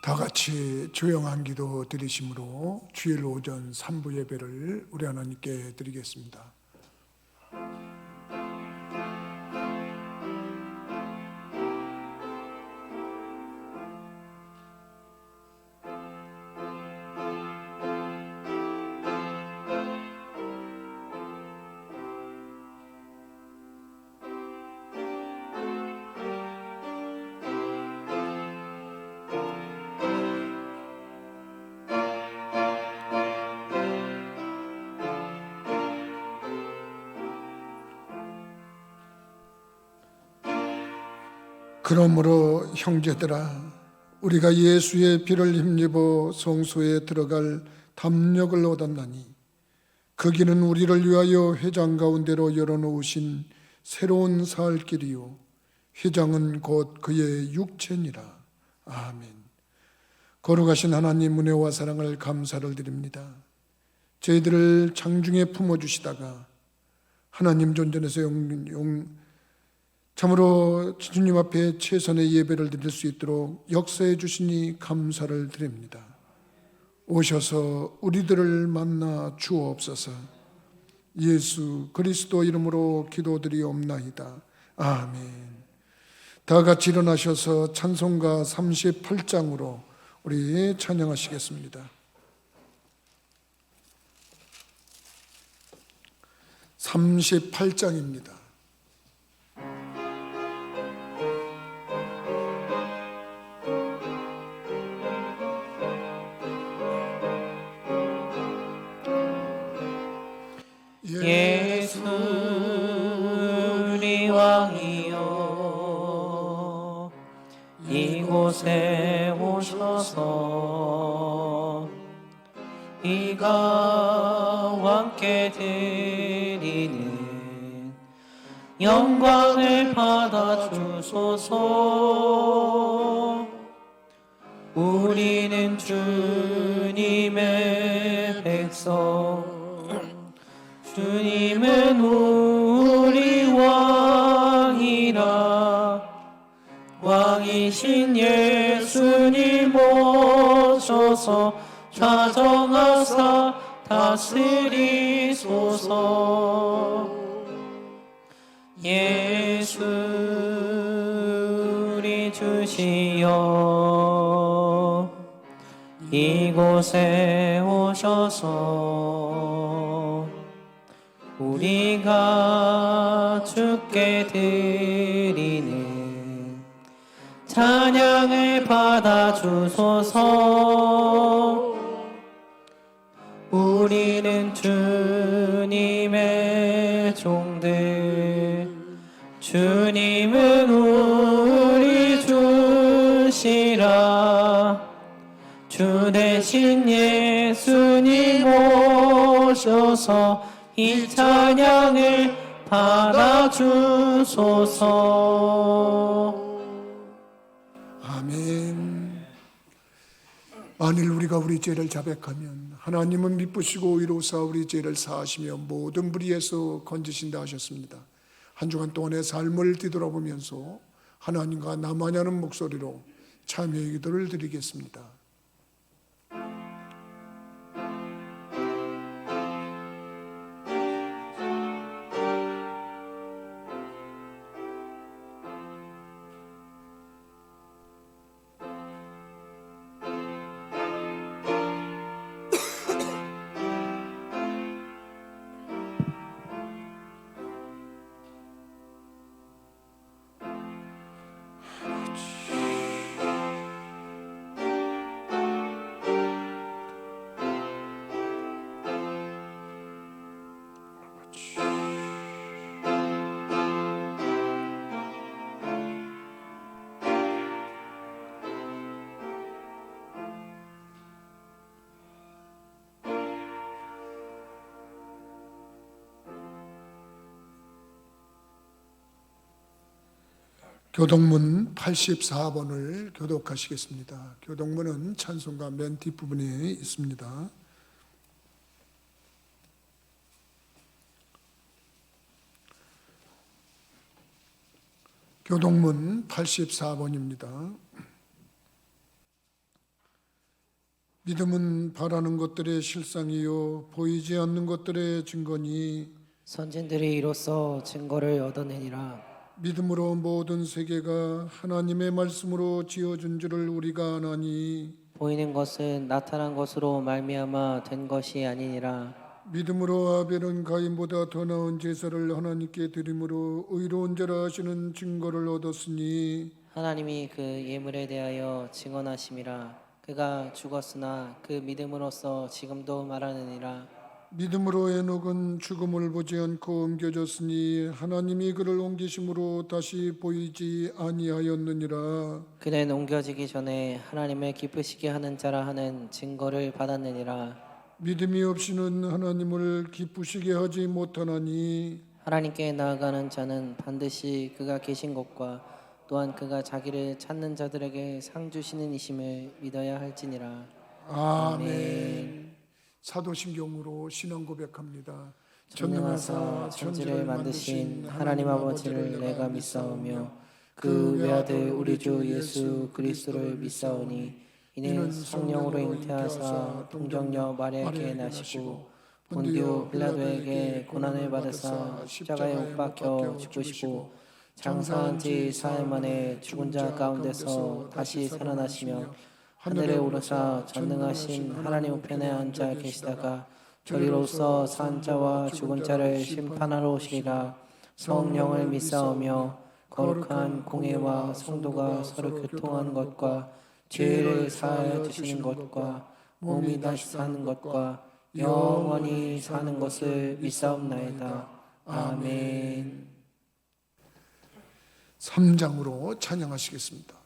다 같이 조용한 기도 드리심으로 주일 오전 3부 예배를 우리 하나님께 드리겠습니다. 그러므로 형제들아, 우리가 예수의 피를 힘입어 성소에 들어갈 담력을 얻었나니 그 길은 우리를 위하여 회장 가운데로 열어놓으신 새로운 살 길이요 회장은 곧 그의 육체니라. 아멘. 거룩하신 하나님 은혜와 사랑을 감사를 드립니다. 저희들을 장중에 품어주시다가 하나님 존전에서 참으로 주님 앞에 최선의 예배를 드릴 수 있도록 역사해 주시니 감사를 드립니다. 오셔서 우리들을 만나 주옵소서. 예수 그리스도 이름으로 기도드리옵나이다. 아멘. 다 같이 일어나셔서 찬송가 38장으로 우리 찬양하시겠습니다. 38장입니다. 예수 우리 왕이여 이곳에 오셔서 이가 왕께 드리는 영광을 받아 주소서. 우리는 주님의 백성, 주님은 우리 왕이라. 왕이신 예수님 오셔서 좌정하사 다스리소서. 예수 우리 주시여 이곳에 오셔서 우리가 주께 드리는 찬양을 받아 주소서. 우리는 주님의 종들, 주님은 우리 주시라. 주 대신 예수님 오셔서 이 찬양을 받아 주소서. 아멘. 만일 우리가 우리 죄를 자백하면 하나님은 미쁘시고 의로우사 우리 죄를 사하시며 모든 불의에서 건지신다 하셨습니다. 한 주간 동안의 삶을 뒤돌아보면서 하나님과 나만하는 목소리로 참여의 기도를 드리겠습니다. 교동문 84번을 교독하시겠습니다. 교동문은 찬송가 맨 뒷부분에 있습니다. 교동문 84번입니다. 믿음은 바라는 것들의 실상이요 보이지 않는 것들의 증거니 선진들이 이로써 증거를 얻어내니라. 믿음으로 모든 세계가 하나님의 말씀으로 지어준 줄을 우리가 아나니 보이는 것은 나타난 것으로 말미암아 된 것이 아니니라. 믿음으로 아벨은 가인보다 더 나은 제사를 하나님께 드림으로 의로운 자라 하시는 증거를 얻었으니 하나님이 그 예물에 대하여 증언하심이라. 그가 죽었으나 그 믿음으로써 지금도 말하느니라. 믿음으로 에녹은 죽음을 보지 않고 옮겨졌으니 하나님이 그를 옮기심으로 다시 보이지 아니하였느니라. 그는 옮겨지기 전에 하나님을 기쁘시게 하는 자라 하는 증거를 받았느니라. 믿음이 없이는 하나님을 기쁘시게 하지 못하나니 하나님께 나아가는 자는 반드시 그가 계신 곳과 또한 그가 자기를 찾는 자들에게 상 주시는 이심을 믿어야 할지니라. 아멘. 사도신경으로 신앙 고백합니다. 전능하사 천지를 만드신 하나님 아버지를 내가 믿사오며 그 외아들 우리 주 예수 그리스도를 믿사오니 이는 성령으로 잉태하사 동정녀 마리아에게 나시고 본디오 빌라도에게 고난을 받으사 십자가에 못 박혀 죽으시고 장사한 지 사흘 만에 죽은 자 가운데서 다시 살아나시며 하늘에 오르사 전능하신 하나님 우편에 앉아 계시다가 저리로서 산 자와 죽은 자를 심판하러 오시리라. 성령을 믿사오며 거룩한 공예와 성도가 서로 교통하는 것과 죄를 사하여 주시는 것과 몸이 다시 사는 것과 영원히 사는 것을 믿사옵나이다. 아멘. 3장으로 찬양하시겠습니다.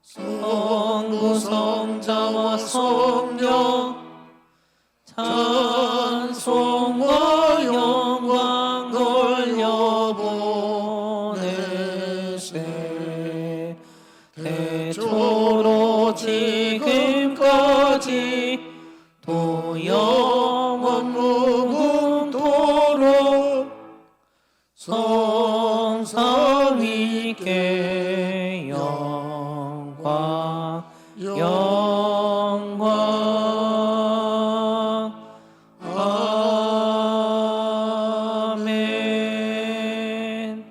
성부 성자와 성령 찬송과 영광 돌려보내세 대초로 지금까지 또 영원 무궁토록 성삼위께 영광 아멘.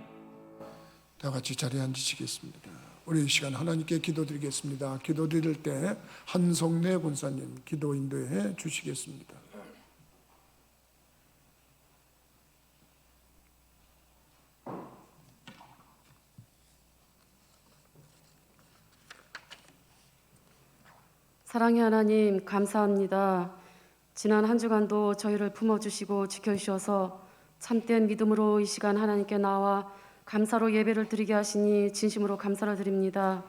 다 같이 자리에 앉으시겠습니다. 우리 이 시간 하나님께 기도드리겠습니다. 기도드릴 때 한성래 권사님 기도 인도해 주시겠습니다. 사랑의 하나님 감사합니다. 지난 한 주간도 저희를 품어주시고 지켜주셔서 참된 믿음으로 이 시간 하나님께 나와 감사로 예배를 드리게 하시니 진심으로 감사를 드립니다.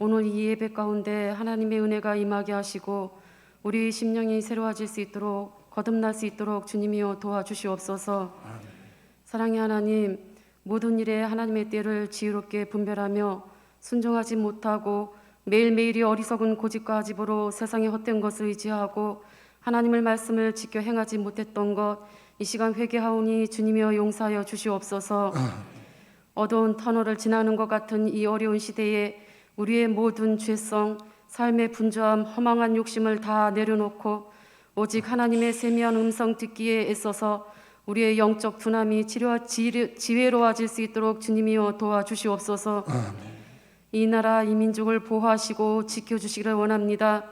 오늘 이 예배 가운데 하나님의 은혜가 임하게 하시고 우리 심령이 새로워질 수 있도록 거듭날 수 있도록 주님이여 도와주시옵소서. 사랑의 하나님, 모든 일에 하나님의 때를 지혜롭게 분별하며 순종하지 못하고 매일매일이 어리석은 고집과 집으로 세상의 헛된 것을 의지하고 하나님의 말씀을 지켜 행하지 못했던 것 이 시간 회개하오니 주님이여 용서하여 주시옵소서. 어두운 터널을 지나는 것 같은 이 어려운 시대에 우리의 모든 죄성, 삶의 분주함, 허망한 욕심을 다 내려놓고 오직 하나님의 세미한 음성 듣기에 애써서 우리의 영적 둔함이 지혜로워질 수 있도록 주님이여 도와주시옵소서. 이 나라 이 민족을 보호하시고 지켜주시기를 원합니다.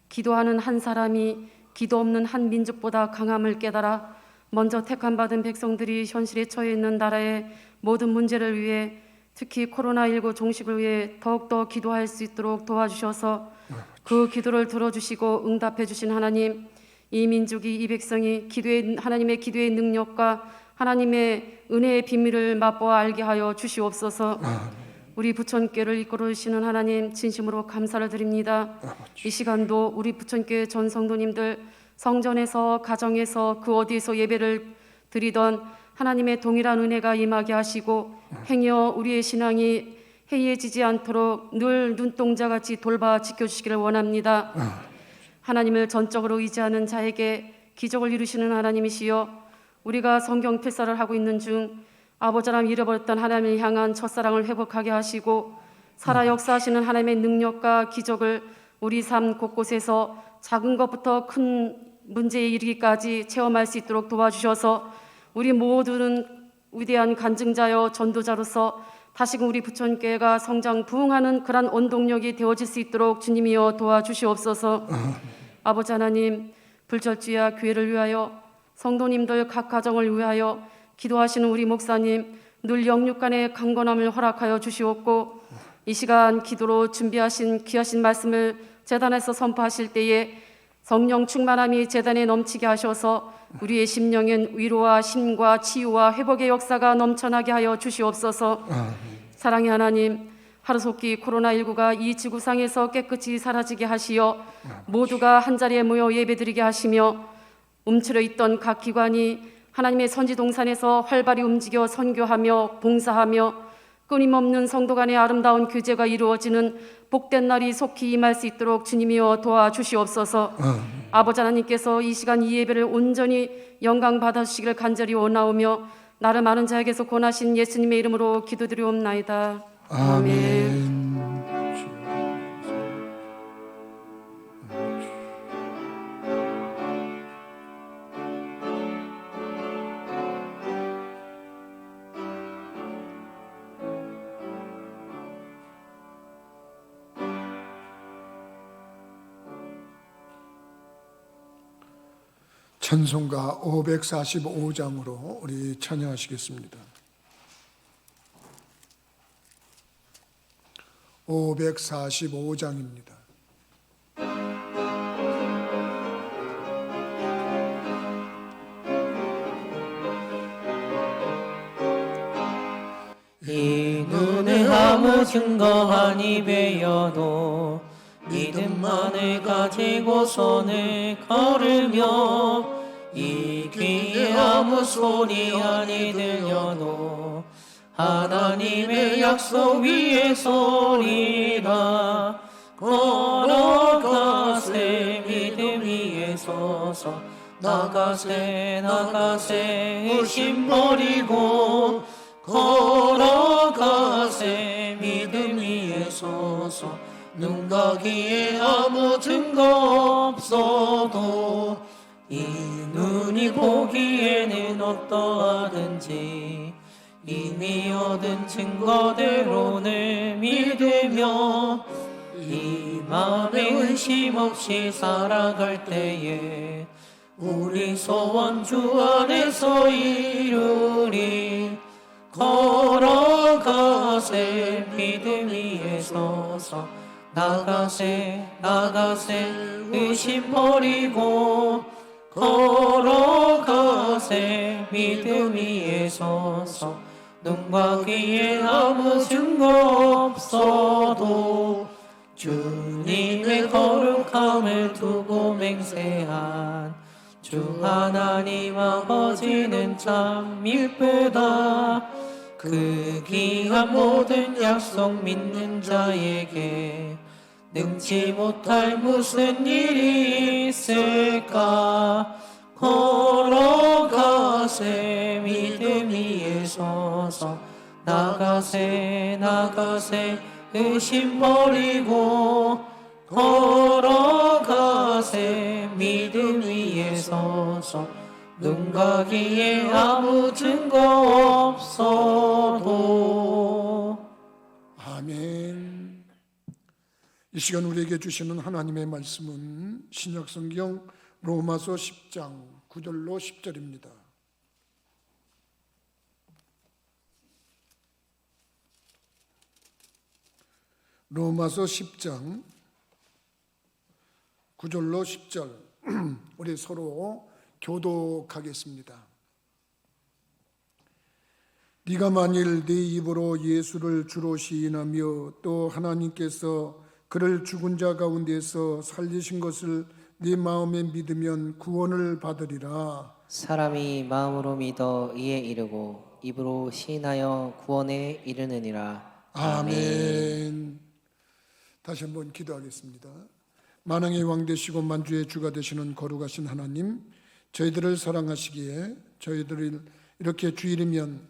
기도하는 한 사람이 기도 없는 한 민족보다 강함을 깨달아 먼저 택함 받은 백성들이 현실에 처해 있는 나라의 모든 문제를 위해 특히 코로나19 종식을 위해 더욱더 기도할 수 있도록 도와주셔서 그 기도를 들어주시고 응답해 주신 하나님, 이 민족이 이 백성이 하나님의 기도의 능력과 하나님의 은혜의 비밀을 맛보아 알게 하여 주시옵소서. 우리 부천교회를 이끌어 주시는 하나님 진심으로 감사를 드립니다. 이 시간도 우리 부천교회 전 성도님들 성전에서 가정에서 그 어디에서 예배를 드리던 하나님의 동일한 은혜가 임하게 하시고 행여 우리의 신앙이 해이해지지 않도록 늘 눈동자같이 돌봐 지켜주시기를 원합니다. 하나님을 전적으로 의지하는 자에게 기적을 이루시는 하나님이시여 우리가 성경 필사를 하고 있는 중 아버지랑 잃어버렸던 하나님을 향한 첫사랑을 회복하게 하시고 살아 역사하시는 하나님의 능력과 기적을 우리 삶 곳곳에서 작은 것부터 큰 문제에 이르기까지 체험할 수 있도록 도와주셔서 우리 모두는 위대한 간증자여 전도자로서 다시금 우리 부천교회가 성장 부흥하는 그런 원동력이 되어질 수 있도록 주님이여 도와주시옵소서. 아버지 하나님, 불철주야 교회를 위하여 성도님들 각 가정을 위하여 기도하시는 우리 목사님 늘 영육간의 강건함을 허락하여 주시옵고 이 시간 기도로 준비하신 귀하신 말씀을 제단에서 선포하실 때에 성령 충만함이 제단에 넘치게 하셔서 우리의 심령엔 위로와 힘과 치유와 회복의 역사가 넘쳐나게 하여 주시옵소서. 사랑의 하나님, 하루속히 코로나19가 이 지구상에서 깨끗이 사라지게 하시어 모두가 한자리에 모여 예배드리게 하시며 움츠려 있던 각 기관이 하나님의 선지동산에서 활발히 움직여 선교하며 봉사하며 끊임없는 성도 간의 아름다운 교제가 이루어지는 복된 날이 속히 임할 수 있도록 주님이여 도와주시옵소서. 아버지 하나님께서 이 시간 이 예배를 온전히 영광 받아주시기를 간절히 원하오며 나를 많은 자에게서 권하신 예수님의 이름으로 기도드리옵나이다. 아멘. 찬송가 545장으로 우리 찬양하시겠습니다. 545장입니다. 이 눈에 아무 증거 아니 배여도 믿음만을 가지고 손을 걸으며 이 귀에 아무 소리 아니 들려도 하나님의 약속 위에 서리라. 걸어가세 믿음 위에 서서 나가세 의심 버리고 걸어가세 믿음 위에 서서 눈 가기에 아무 증거 없어도 이 눈이 보기에는 어떠하든지 이미 얻은 증거대로는 믿으며 이 맘에 의심 없이 살아갈 때에 우리 소원 주 안에서 이루리. 걸어가세 믿음 위에 서서 나가세 의심 버리고 걸어가세 믿음 위에 서서 눈과 귀에 아무 증거 없어도 주님의 거룩함을 두고 맹세한 주 하나님 아버지는 참 이쁘다. 그 귀한 모든 약속 믿는 자에게 능치 못할 무슨 일이 있을까. 걸어가세 믿음 위에 서서 나가세 의심 버리고 걸어가세 믿음 위에 서서 눈과 귀에 아무 증거 없어도. 아멘. 이 시간 우리에게 주시는 하나님의 말씀은 신약성경 로마서 10장 9절로 10절입니다. 로마서 10장 9절로 10절 우리 서로 교독하겠습니다. 네가 만일 네 입으로 예수를 주로 시인하며 또 하나님께서 그를 죽은 자 가운데서 살리신 것을 네 마음에 믿으면 구원을 받으리라. 사람이 마음으로 믿어 이에 이르고 입으로 시인하여 구원에 이르느니라. 아멘. 다시 한번 기도하겠습니다. 만왕의 왕 되시고 만주의 주가 되시는 거룩하신 하나님, 저희들을 사랑하시기에 저희들이 이렇게 주일이면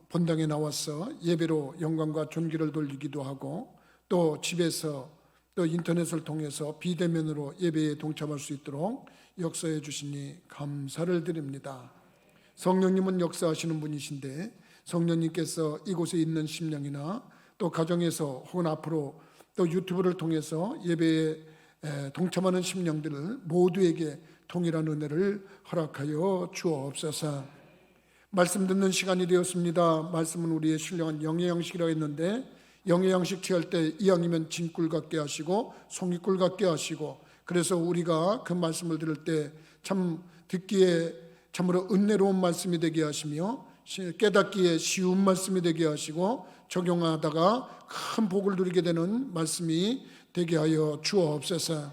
본당에 나와서 예배로 영광과 존귀를 돌리기도 하고 또 집에서 또 인터넷을 통해서 비대면으로 예배에 동참할 수 있도록 역사해 주시니 감사를 드립니다. 성령님은 역사하시는 분이신데 성령님께서 이곳에 있는 심령이나 또 가정에서 혹은 앞으로 또 유튜브를 통해서 예배에 동참하는 심령들을 모두에게 동일한 은혜를 허락하여 주옵소서. 말씀 듣는 시간이 되었습니다. 말씀은 우리의 신령한 영의 양식이라고 했는데 영의 양식 취할 때 이왕이면 진꿀 같게 하시고 송이꿀 같게 하시고 그래서 우리가 그 말씀을 들을 때 참 듣기에 참으로 은혜로운 말씀이 되게 하시며 깨닫기에 쉬운 말씀이 되게 하시고 적용하다가 큰 복을 누리게 되는 말씀이 되게 하여 주옵소서.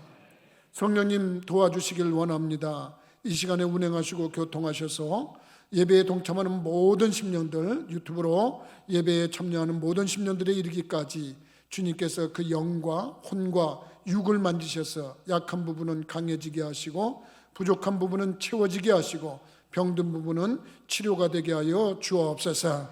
성령님 도와주시길 원합니다. 이 시간에 운행하시고 교통하셔서 예배에 동참하는 모든 심령들, 유튜브로 예배에 참여하는 모든 심령들에 이르기까지 주님께서 그 영과 혼과 육을 만지셔서 약한 부분은 강해지게 하시고 부족한 부분은 채워지게 하시고 병든 부분은 치료가 되게 하여 주옵소서.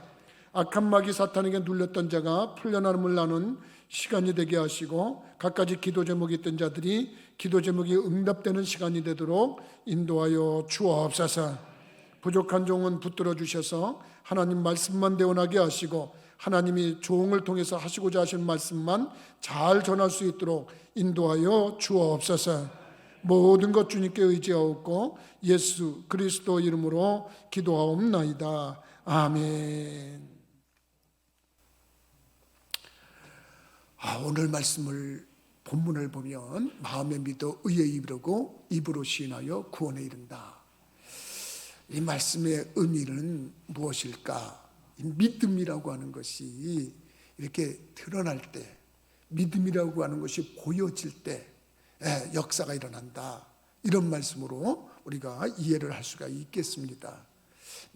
악한 마귀 사탄에게 눌렸던 자가 풀려남을 나는 시간이 되게 하시고 갖가지 기도 제목이 있던 자들이 기도 제목이 응답되는 시간이 되도록 인도하여 주옵소서. 부족한 종은 붙들어 주셔서 하나님 말씀만 대원하게 하시고 하나님이 종을 통해서 하시고자 하신 말씀만 잘 전할 수 있도록 인도하여 주옵소서. 모든 것 주님께 의지하옵고 예수 그리스도 이름으로 기도하옵나이다. 아멘. 오늘 말씀을 본문을 보면 마음에 믿어 의에 이르고 입으로 시인하여 구원에 이른다. 이 말씀의 의미는 무엇일까? 이 믿음이라고 하는 것이 이렇게 드러날 때, 믿음이라고 하는 것이 보여질 때 역사가 일어난다. 이런 말씀으로 우리가 이해를 할 수가 있겠습니다.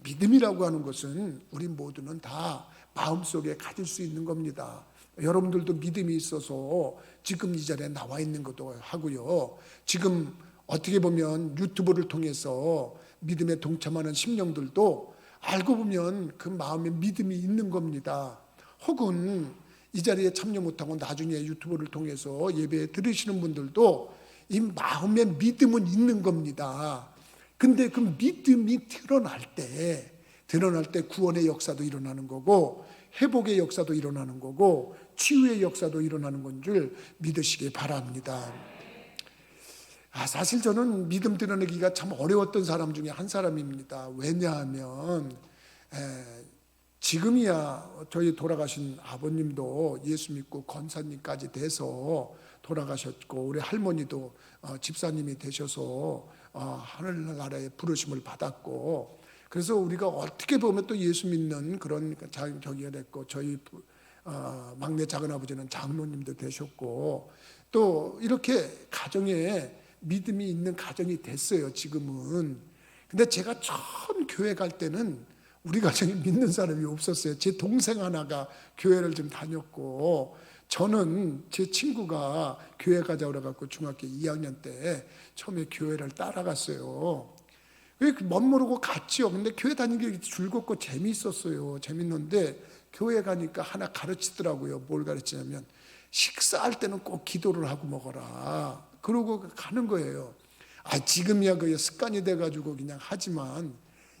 믿음이라고 하는 것은 우리 모두는 다 마음속에 가질 수 있는 겁니다. 여러분들도 믿음이 있어서 지금 이 자리에 나와 있는 것도 하고요. 지금 어떻게 보면 유튜브를 통해서 믿음에 동참하는 심령들도 알고 보면 그 마음에 믿음이 있는 겁니다. 혹은 이 자리에 참여 못하고 나중에 유튜브를 통해서 예배 들으시는 분들도 이 마음에 믿음은 있는 겁니다. 근데 그 믿음이 드러날 때 구원의 역사도 일어나는 거고 회복의 역사도 일어나는 거고 치유의 역사도 일어나는 건 줄 믿으시기 바랍니다. 사실 저는 믿음 드러내기가 참 어려웠던 사람 중에 한 사람입니다. 왜냐하면 지금이야 저희 돌아가신 아버님도 예수 믿고 권사님까지 돼서 돌아가셨고 우리 할머니도 집사님이 되셔서 하늘나라에 부르심을 받았고 그래서 우리가 어떻게 보면 또 예수 믿는 그런 저기가 됐고 저희 막내 작은아버지는 장로님도 되셨고 또 이렇게 가정에 믿음이 있는 가정이 됐어요 지금은. 근데 제가 처음 교회 갈 때는 우리 가정에 믿는 사람이 없었어요. 제 동생 하나가 교회를 좀 다녔고 저는 제 친구가 교회 가자 그래갖고 중학교 2학년 때 처음에 교회를 따라갔어요. 멋모르고 갔죠. 근데 교회 다니는 게 즐겁고 재미있었어요. 재밌는데 교회 가니까 하나 가르치더라고요. 뭘 가르치냐면 식사할 때는 꼭 기도를 하고 먹어라. 그러고 가는 거예요. 지금이야 그게 습관이 돼가지고 그냥 하지만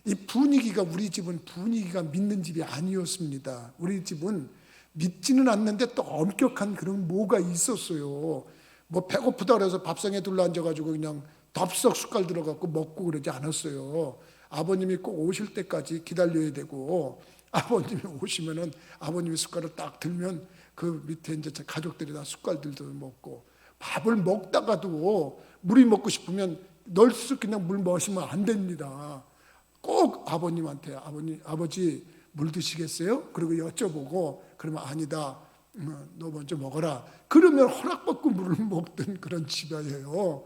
이 분위기가 우리 집은 분위기가 믿는 집이 아니었습니다. 우리 집은 믿지는 않는데 또 엄격한 그런 뭐가 있었어요. 뭐 배고프다 그래서 밥상에 둘러앉아가지고 그냥 덥석 숟갈 들어갖고 먹고 그러지 않았어요. 아버님이 꼭 오실 때까지 기다려야 되고 아버님이 오시면은 아버님이 숟갈을 딱 들면 그 밑에 이제 가족들이 다 숟갈들도 먹고 밥을 먹다가도 물이 먹고 싶으면 널수 그냥 물 마시면 안 됩니다. 꼭 아버님한테 아버지 물 드시겠어요? 그리고 여쭤보고 그러면 아니다. 너 먼저 먹어라. 그러면 허락받고 물을 먹던 그런 집이에요.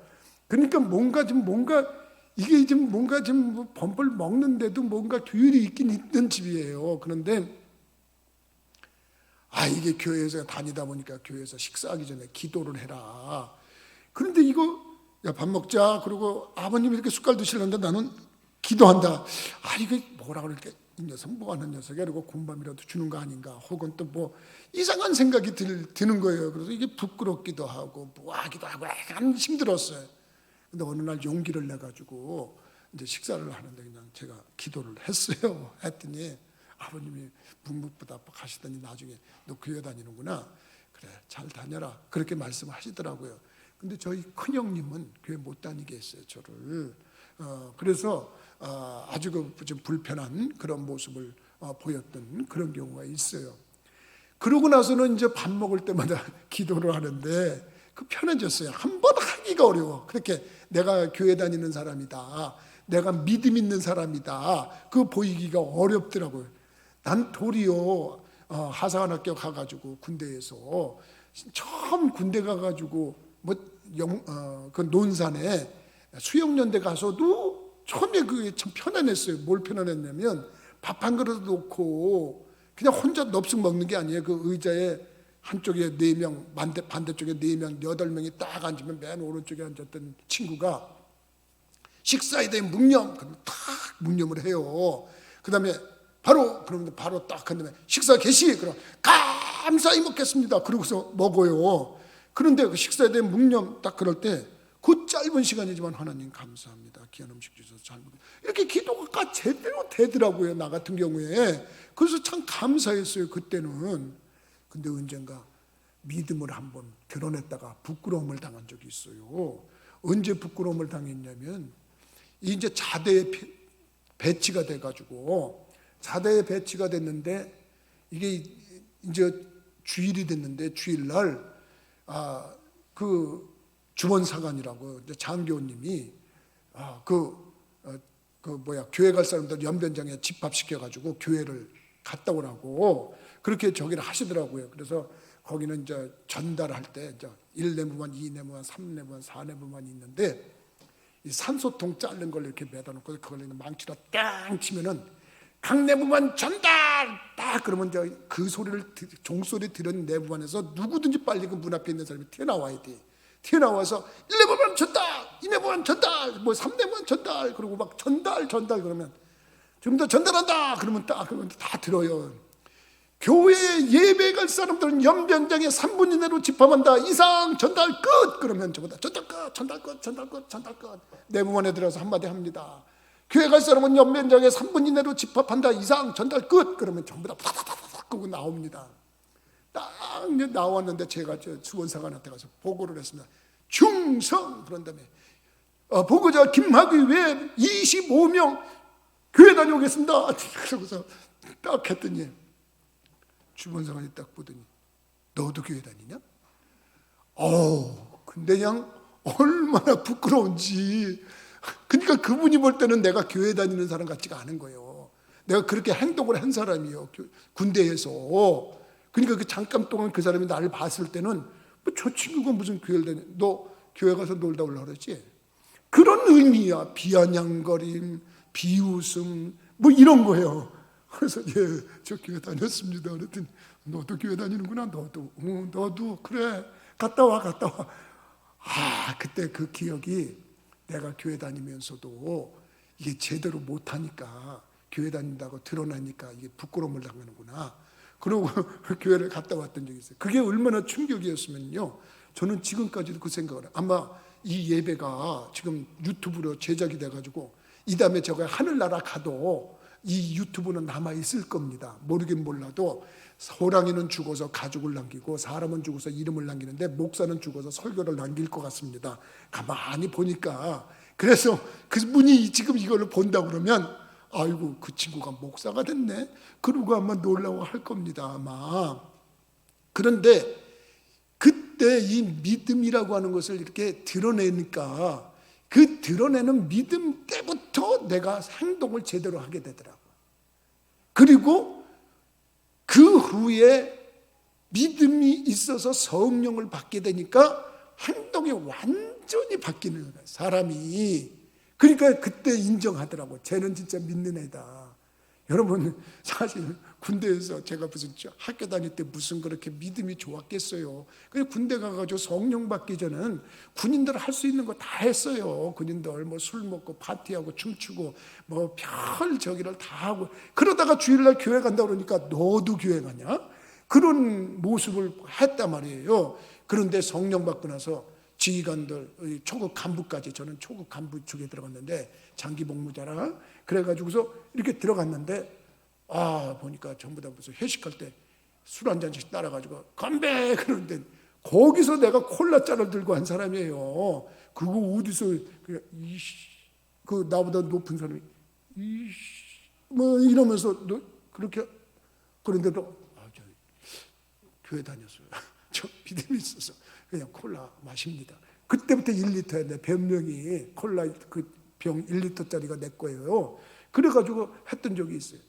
그러니까 뭔가 이게 좀 뭔가 좀 범벌 먹는데도 뭔가 규율이 있긴 있던 집이에요. 그런데 이게 교회에서 다니다 보니까 교회에서 식사하기 전에 기도를 해라. 그런데 이거 야 밥 먹자. 그리고 아버님이 이렇게 숟갈 드시려는데 나는 기도한다. 아, 이거 뭐라 그럴게. 이 녀석 뭐 하는 녀석이야. 그리고 군밤이라도 주는 거 아닌가. 혹은 또 뭐 이상한 생각이 드는 거예요. 그래서 이게 부끄럽기도 하고 뭐하기도 하고 약간 힘들었어요. 근데 어느 날 용기를 내가지고 이제 식사를 하는데 그냥 제가 기도를 했어요. 했더니 아버님이 묵묵부답 하시더니 나중에 너 교회 다니는구나. 그래, 잘 다녀라. 그렇게 말씀하시더라고요. 근데 저희 큰형님은 교회 못 다니게 했어요, 저를. 그래서 아주 좀 불편한 그런 모습을 보였던 그런 경우가 있어요. 그러고 나서는 이제 밥 먹을 때마다 기도를 하는데 그 편해졌어요. 한 번 하기가 어려워. 그렇게 내가 교회 다니는 사람이다, 내가 믿음 있는 사람이다, 그 보이기가 어렵더라고요. 난 도리어 하사관학교 가가지고 군대에서 처음 군대 가가지고 그 논산에 수영연대 가서도 처음에 그게 참 편안했어요. 뭘 편안했냐면 밥 한 그릇 놓고 그냥 혼자 넙죽 먹는 게 아니에요. 그 의자에 한쪽에 4명, 반대쪽에 4명, 8명이 딱 앉으면 맨 오른쪽에 앉았던 친구가 식사에 대한 묵념, 그럼 딱 묵념을 해요. 그 다음에 그러면 바로 딱 한 다음에 식사 개시, 그럼 감사히 먹겠습니다. 그러고서 먹어요. 그런데 그 식사에 대한 묵념 딱 그럴 때 그 짧은 시간이지만 하나님 감사합니다. 귀한 음식 주셔서 잘 먹어요. 이렇게 기도가 제대로 되더라고요. 나 같은 경우에. 그래서 참 감사했어요. 그때는. 근데 언젠가 믿음을 한번 드러냈다가 부끄러움을 당한 적이 있어요. 언제 부끄러움을 당했냐면 이제 자대에 배치가 돼가지고 자대에 배치가 됐는데 이게 이제 주일이 됐는데 주일날 그 주원사관이라고 이제 장교님이 교회 갈 사람들 연변장에 집합시켜가지고 교회를 갔다 오라고 그렇게 저기를 하시더라고요. 그래서 거기는 이제 전달할 때 이제 1내부만, 2내부만, 3내부만, 4내부만 있는데 이 산소통 자른 걸 이렇게 매다놓고 그걸 망치로 땅 치면은 각 내부만 전달 딱 그러면 이제 그 소리를 종소리 들은 내부만에서 누구든지 빨리 그 문 앞에 있는 사람이 튀어나와야 돼. 튀어나와서 1내부만 전달, 2내부만 전달, 뭐 3내부만 전달, 그리고 막 전달 그러면 좀 더 전달한다 그러면 딱 그러면 다 들어요. 교회에 예배 갈 사람들은 연변장에 3분 이내로 집합한다. 이상 전달 끝. 그러면 전부 다 전달 끝, 전달 끝, 전달 끝, 전달 끝. 내부만에 들어서 한마디 합니다. 교회 갈 사람은 연변장에 3분 이내로 집합한다. 이상 전달 끝. 그러면 전부 다 팍팍팍팍 끄고 나옵니다. 딱 나왔는데 제가 수원사관한테 가서 보고를 했습니다. 충성. 그런 다음에 보고자 김학의 외 25명 교회 다녀오겠습니다. 그러고서 딱 했더니 주원사관이 딱 보더니 너도 교회 다니냐? 근데 그냥 얼마나 부끄러운지. 그러니까 그분이 볼 때는 내가 교회 다니는 사람 같지가 않은 거예요. 내가 그렇게 행동을 한 사람이에요. 군대에서. 그러니까 그 잠깐 동안 그 사람이 나를 봤을 때는 저 친구가 무슨 교회를 다니? 너 교회 가서 놀다 올라 그러지? 그런 의미야. 비아냥거림, 비웃음 뭐 이런 거예요. 그래서 저 교회 다녔습니다. 그랬더니 너도 교회 다니는구나. 너도 그래. 갔다 와. 그때 그 기억이 내가 교회 다니면서도 이게 제대로 못하니까 교회 다닌다고 드러나니까 이게 부끄러움을 당하는구나. 그러고 교회를 갔다 왔던 적이 있어요. 그게 얼마나 충격이었으면요. 저는 지금까지도 그 생각을 해요. 아마 이 예배가 지금 유튜브로 제작이 돼가지고 이 다음에 제가 하늘나라 가도 이 유튜브는 남아있을 겁니다. 모르긴 몰라도 호랑이는 죽어서 가족을 남기고 사람은 죽어서 이름을 남기는데 목사는 죽어서 설교를 남길 것 같습니다. 가만히 보니까. 그래서 그분이 지금 이걸 본다 그러면 아이고 그 친구가 목사가 됐네. 그러고 아마 놀라워할 겁니다. 아마. 그런데 그때 이 믿음이라고 하는 것을 이렇게 드러내니까 그 드러내는 믿음 때부터 내가 행동을 제대로 하게 되더라고요. 그리고 그 후에 믿음이 있어서 성령을 받게 되니까 행동이 완전히 바뀌는 거예요. 사람이. 그러니까 그때 인정하더라고. 쟤는 진짜 믿는 애다. 여러분 사실 군대에서 제가 무슨 학교 다닐 때 무슨 그렇게 믿음이 좋았겠어요. 그냥 군대 가가지고 성령 받기 전에는 군인들 할 수 있는 거 다 했어요. 군인들 뭐 술 먹고 파티하고 춤추고 뭐 별 저기를 다 하고, 그러다가 주일날 교회 간다 그러니까 너도 교회 가냐? 그런 모습을 했단 말이에요. 그런데 성령 받고 나서 지휘관들, 초급 간부까지, 저는 초급 간부 쪽에 들어갔는데 장기 복무자라, 그래가지고서 이렇게 들어갔는데 보니까 전부 다 무슨 회식할 때 술 한 잔씩 따라가지고 건배 그러는데, 거기서 내가 콜라잔을 들고 한 사람이에요. 그거 어디서 그 나보다 높은 사람이 뭐 이러면서 너 그렇게, 그런데도 저 교회 다녔어요. 저 믿음이 있어서 그냥 콜라 마십니다. 그때부터 1리터에 변명이 콜라 그 병 1리터짜리가 내 거예요. 그래가지고 했던 적이 있어요.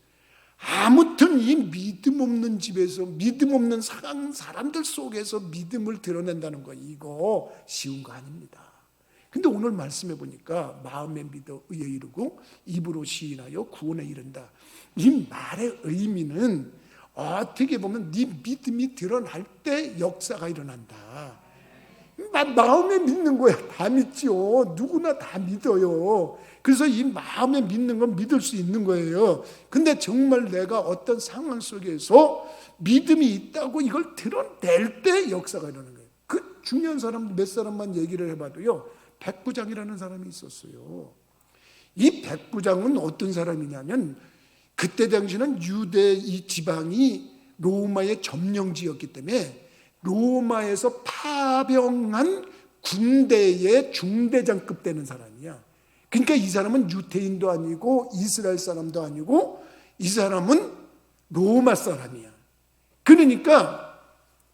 아무튼 이 믿음 없는 집에서, 믿음 없는 사람들 속에서 믿음을 드러낸다는 거, 이거 쉬운 거 아닙니다. 근데 오늘 말씀해 보니까 마음에 믿어 의에 이르고 입으로 시인하여 구원에 이른다. 이 말의 의미는 어떻게 보면 네 믿음이 드러날 때 역사가 일어난다. 마음에 믿는 거야. 다 믿죠. 누구나 다 믿어요. 그래서 이 마음에 믿는 건 믿을 수 있는 거예요. 근데 정말 내가 어떤 상황 속에서 믿음이 있다고 이걸 드러낼 때 역사가 일어나는 거예요. 그 중요한 사람 몇 사람만 얘기를 해봐도요, 백부장이라는 사람이 있었어요. 이 백부장은 어떤 사람이냐면, 그때 당시는 유대 이 지방이 로마의 점령지였기 때문에 로마에서 파병한 군대의 중대장급 되는 사람이야. 그러니까 이 사람은 유대인도 아니고 이스라엘 사람도 아니고, 이 사람은 로마 사람이야. 그러니까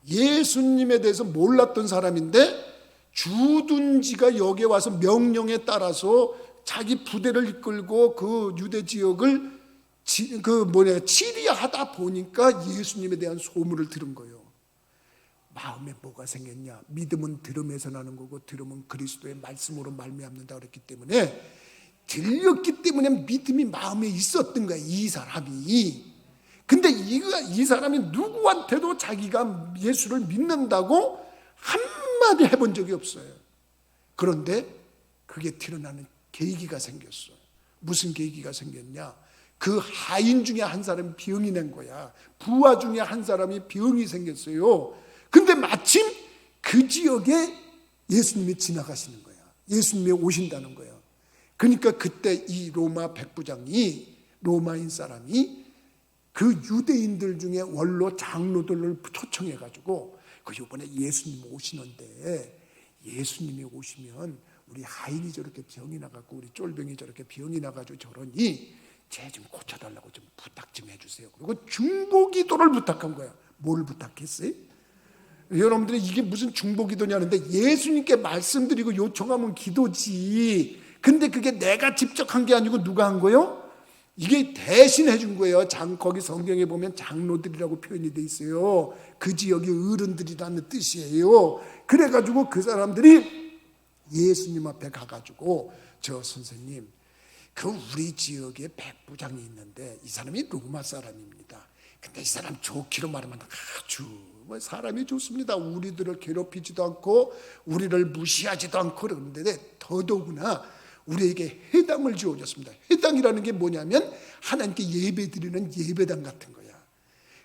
예수님에 대해서 몰랐던 사람인데, 주둔지가 여기에 와서 명령에 따라서 자기 부대를 이끌고 그 유대 지역을 치리하다 보니까 예수님에 대한 소문을 들은 거예요. 마음에 뭐가 생겼냐? 믿음은 들음에서 나는 거고, 들음은 그리스도의 말씀으로 말미암는다 그랬기 때문에, 들렸기 때문에 믿음이 마음에 있었던 거야, 이 사람이. 근데 이 사람이 누구한테도 자기가 예수를 믿는다고 한마디 해본 적이 없어요. 그런데 그게 드러나는 계기가 생겼어요. 무슨 계기가 생겼냐? 그 하인 중에 한 사람이 병이 난 거야. 부하 중에 한 사람이 병이 생겼어요. 근데 마침 그 지역에 예수님이 지나가시는 거야. 예수님이 오신다는 거야. 그러니까 그때 이 로마 백부장이, 로마인 사람이 그 유대인들 중에 원로 장로들을 초청해가지고, 이번에 예수님 오시는데, 예수님이 오시면 우리 하인이 저렇게 병이 나가고 우리 쫄병이 저렇게 병이 나가지고 저러니 쟤 좀 고쳐달라고 좀 부탁 좀 해주세요. 그리고 중보기도를 부탁한 거야. 뭘 부탁했어요? 여러분들이 이게 무슨 중보기도냐는데, 예수님께 말씀드리고 요청하면 기도지. 근데 그게 내가 직접 한 게 아니고 누가 한 거예요? 이게 대신 해준 거예요. 거기 성경에 보면 장로들이라고 표현이 돼 있어요. 그 지역의 어른들이라는 뜻이에요. 그래가지고 그 사람들이 예수님 앞에 가가지고, 저 선생님, 그 우리 지역에 백부장이 있는데 이 사람이 로마 사람입니다. 근데 이 사람 좋기로 말하면 아주 사람이 좋습니다. 우리들을 괴롭히지도 않고 우리를 무시하지도 않고 그러는데, 더더구나 우리에게 회당을 지어줬습니다. 회당이라는 게 뭐냐면 하나님께 예배드리는 예배당 같은 거야.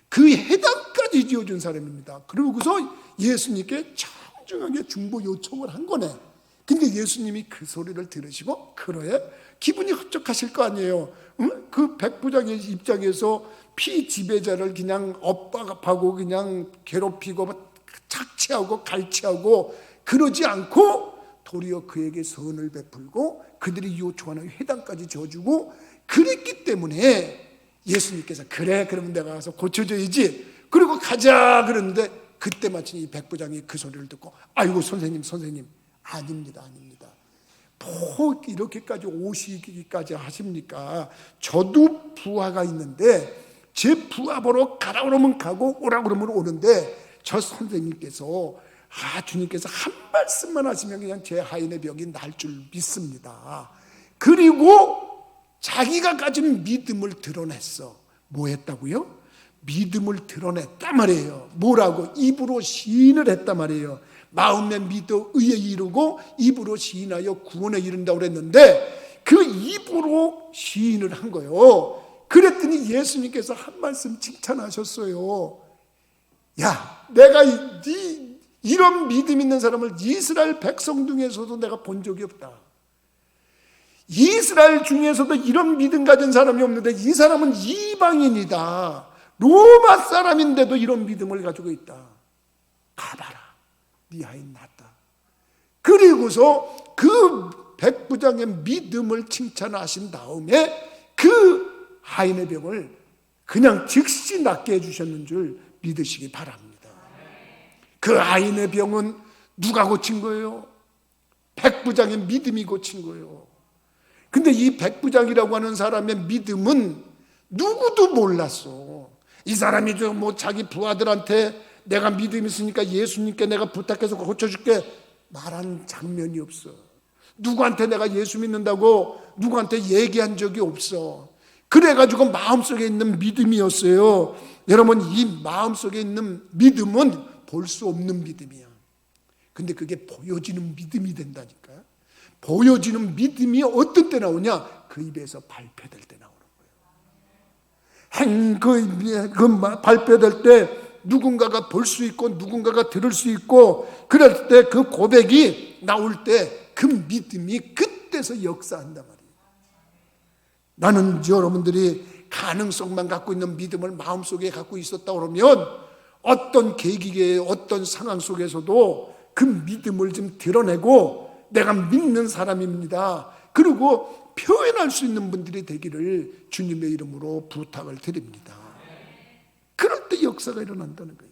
그 회당까지 지어준 사람입니다. 그러고서 예수님께 청중하게 중보 요청을 한 거네. 근데 예수님이 그 소리를 들으시고, 그래? 기분이 흡족하실 거 아니에요. 응? 그 백부장의 입장에서 피지배자를 그냥 엇박하고 그냥 괴롭히고 착취하고 갈취하고 그러지 않고, 도리어 그에게 선을 베풀고 그들이 요청하는 회당까지 져주고 그랬기 때문에 예수님께서, 그래 그러면 내가 가서 고쳐줘야지, 그리고 가자 그러는데, 그때 마침 이 백부장이 그 소리를 듣고, 아이고 선생님 아닙니다. 뭐 이렇게까지 오시기까지 하십니까? 저도 부하가 있는데 제 부하 보러 가라 그러면 가고 오라 그러면 오는데, 저 선생님께서 주님께서 한 말씀만 하시면 그냥 제 하인의 병이 날 줄 믿습니다. 그리고 자기가 가진 믿음을 드러냈어. 뭐 했다고요? 믿음을 드러냈단 말이에요. 뭐라고? 입으로 시인을 했단 말이에요. 마음에 믿어 의에 이르고 입으로 시인하여 구원에 이른다고 그랬는데 그 입으로 시인을 한 거예요. 그랬더니 예수님께서 한 말씀 칭찬하셨어요. 야, 내가 이런 믿음 있는 사람을 이스라엘 백성 중에서도 내가 본 적이 없다. 이스라엘 중에서도 이런 믿음 가진 사람이 없는데 이 사람은 이방인이다. 로마 사람인데도 이런 믿음을 가지고 있다. 가봐라. 네 아이 낫다. 그리고서 그 백부장의 믿음을 칭찬하신 다음에 그 하인의 병을 그냥 즉시 낫게 해주셨는 줄 믿으시기 바랍니다. 그 하인의 병은 누가 고친 거예요? 백부장의 믿음이 고친 거예요. 근데 이 백부장이라고 하는 사람의 믿음은 누구도 몰랐어. 이 사람이 뭐 자기 부하들한테 내가 믿음이 있으니까 예수님께 내가 부탁해서 고쳐줄게 말한 장면이 없어. 누구한테 내가 예수 믿는다고 누구한테 얘기한 적이 없어. 그래가지고 마음속에 있는 믿음이었어요. 여러분, 이 마음속에 있는 믿음은 볼 수 없는 믿음이야. 근데 그게 보여지는 믿음이 된다니까요. 보여지는 믿음이 어떤 때 나오냐? 그 입에서 발표될 때 나오는 거예요. 그 발표될 때 누군가가 볼 수 있고 누군가가 들을 수 있고 그럴 때 그 고백이 나올 때 그 믿음이 그때서 역사한단 말이에요. 나는 여러분들이 가능성만 갖고 있는 믿음을 마음속에 갖고 있었다 그러면 어떤 계기에 어떤 상황 속에서도 그 믿음을 좀 드러내고 내가 믿는 사람입니다. 그리고 표현할 수 있는 분들이 되기를 주님의 이름으로 부탁을 드립니다. 그럴 때 역사가 일어난다는 거예요.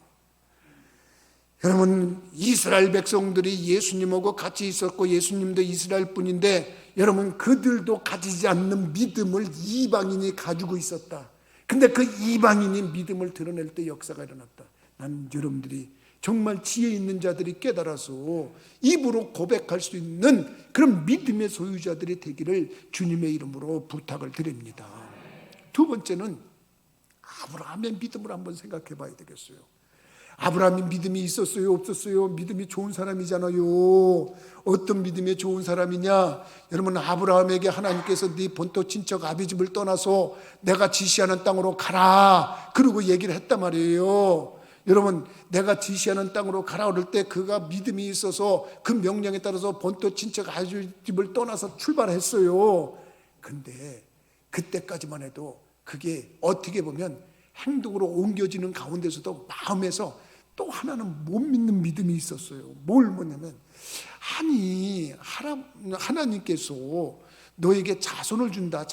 여러분, 이스라엘 백성들이 예수님하고 같이 있었고 예수님도 이스라엘 뿐인데 여러분, 그들도 가지지 않는 믿음을 이방인이 가지고 있었다. 근데 그 이방인이 믿음을 드러낼 때 역사가 일어났다. 나는 여러분들이 정말 지혜 있는 자들이 깨달아서 입으로 고백할 수 있는 그런 믿음의 소유자들이 되기를 주님의 이름으로 부탁을 드립니다. 두 번째는 아브라함의 믿음을 한번 생각해 봐야 되겠어요. 아브라함이 믿음이 있었어요? 없었어요? 믿음이 좋은 사람이잖아요. 어떤 믿음이 좋은 사람이냐? 여러분, 아브라함에게 하나님께서 네 본토 친척 아비 집을 떠나서 내가 지시하는 땅으로 가라 그러고 얘기를 했단 말이에요. 여러분, 내가 지시하는 땅으로 가라 그럴 때 그가 믿음이 있어서 그 명령에 따라서 본토 친척 아비 집을 떠나서 출발했어요. 근데 그때까지만 해도 그게 어떻게 보면 행동으로 옮겨지는 가운데서도 마음에서 또 하나는 못 믿는 믿음이 있었어요. 뭘 뭐냐면, 아니 하나님께서 너에게 자손을 준다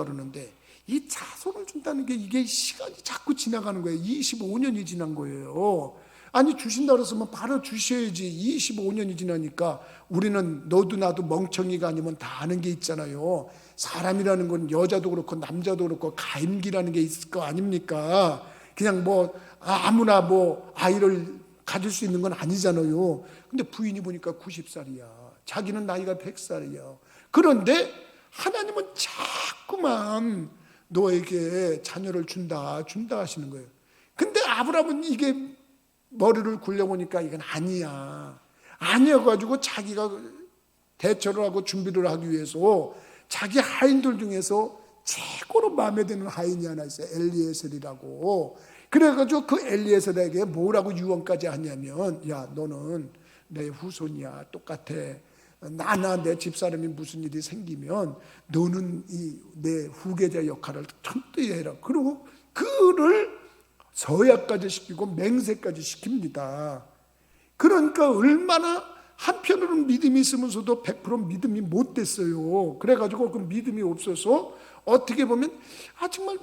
그러는데 이 자손을 준다는 게 이게 시간이 자꾸 지나가는 거예요. 25년이 지난 거예요. 아니 주신다 그랬으면 바로 주셔야지. 25년이 지나니까 우리는 너도 나도 멍청이가 아니면 다 아는 게 있잖아요. 사람이라는 건 여자도 그렇고 남자도 그렇고 가임기라는 게 있을 거 아닙니까? 그냥 뭐 아무나 뭐 아이를 가질 수 있는 건 아니잖아요. 근데 부인이 보니까 90살이야. 자기는 나이가 100살이야. 그런데 하나님은 자꾸만 너에게 자녀를 준다 하시는 거예요. 근데 아브라함은 이게 머리를 굴려보니까 이건 아니어가지고 자기가 대처를 하고 준비를 하기 위해서 자기 하인들 중에서 최고로 마음에 드는 하인이 하나 있어요. 엘리에셀이라고. 그래가지고 그 엘리에셀에게 뭐라고 유언까지 하냐면, 야, 너는 내 후손이야. 똑같아. 나나 내 집사람이 무슨 일이 생기면 너는 이 내 후계자 역할을 철저히 해라. 그리고 그를 서약까지 시키고 맹세까지 시킵니다. 그러니까 얼마나 한편으로는 믿음이 있으면서도 100% 믿음이 못 됐어요. 그래가지고 그 믿음이 없어서 어떻게 보면 정말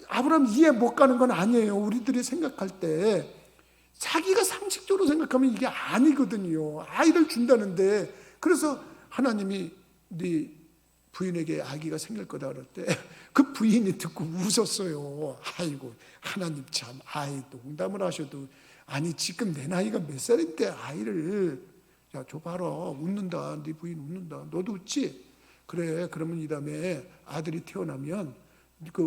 아브라함 이해 못 가는 건 아니에요. 우리들이 생각할 때 자기가 상식적으로 생각하면 이게 아니거든요. 아이를 준다는데, 그래서 하나님이 네 부인에게 아기가 생길 거다 그럴 때 그 부인이 듣고 웃었어요. 아이고 하나님 참, 농담을 하셔도, 아니 지금 내 나이가 몇 살인데 아이를, 야 저 봐라 웃는다. 네 부인 웃는다. 너도 웃지? 그래, 그러면 이 다음에 아들이 태어나면 그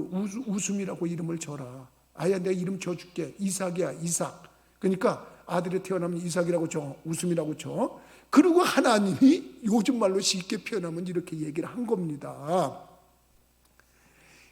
웃음이라고 이름을 줘라. 아야 내가 이름 지어줄게. 이삭이야, 이삭. 그러니까 아들이 태어나면 이삭이라고 쳐, 웃음이라고 쳐. 그리고 하나님이 요즘 말로 쉽게 표현하면 이렇게 얘기를 한 겁니다.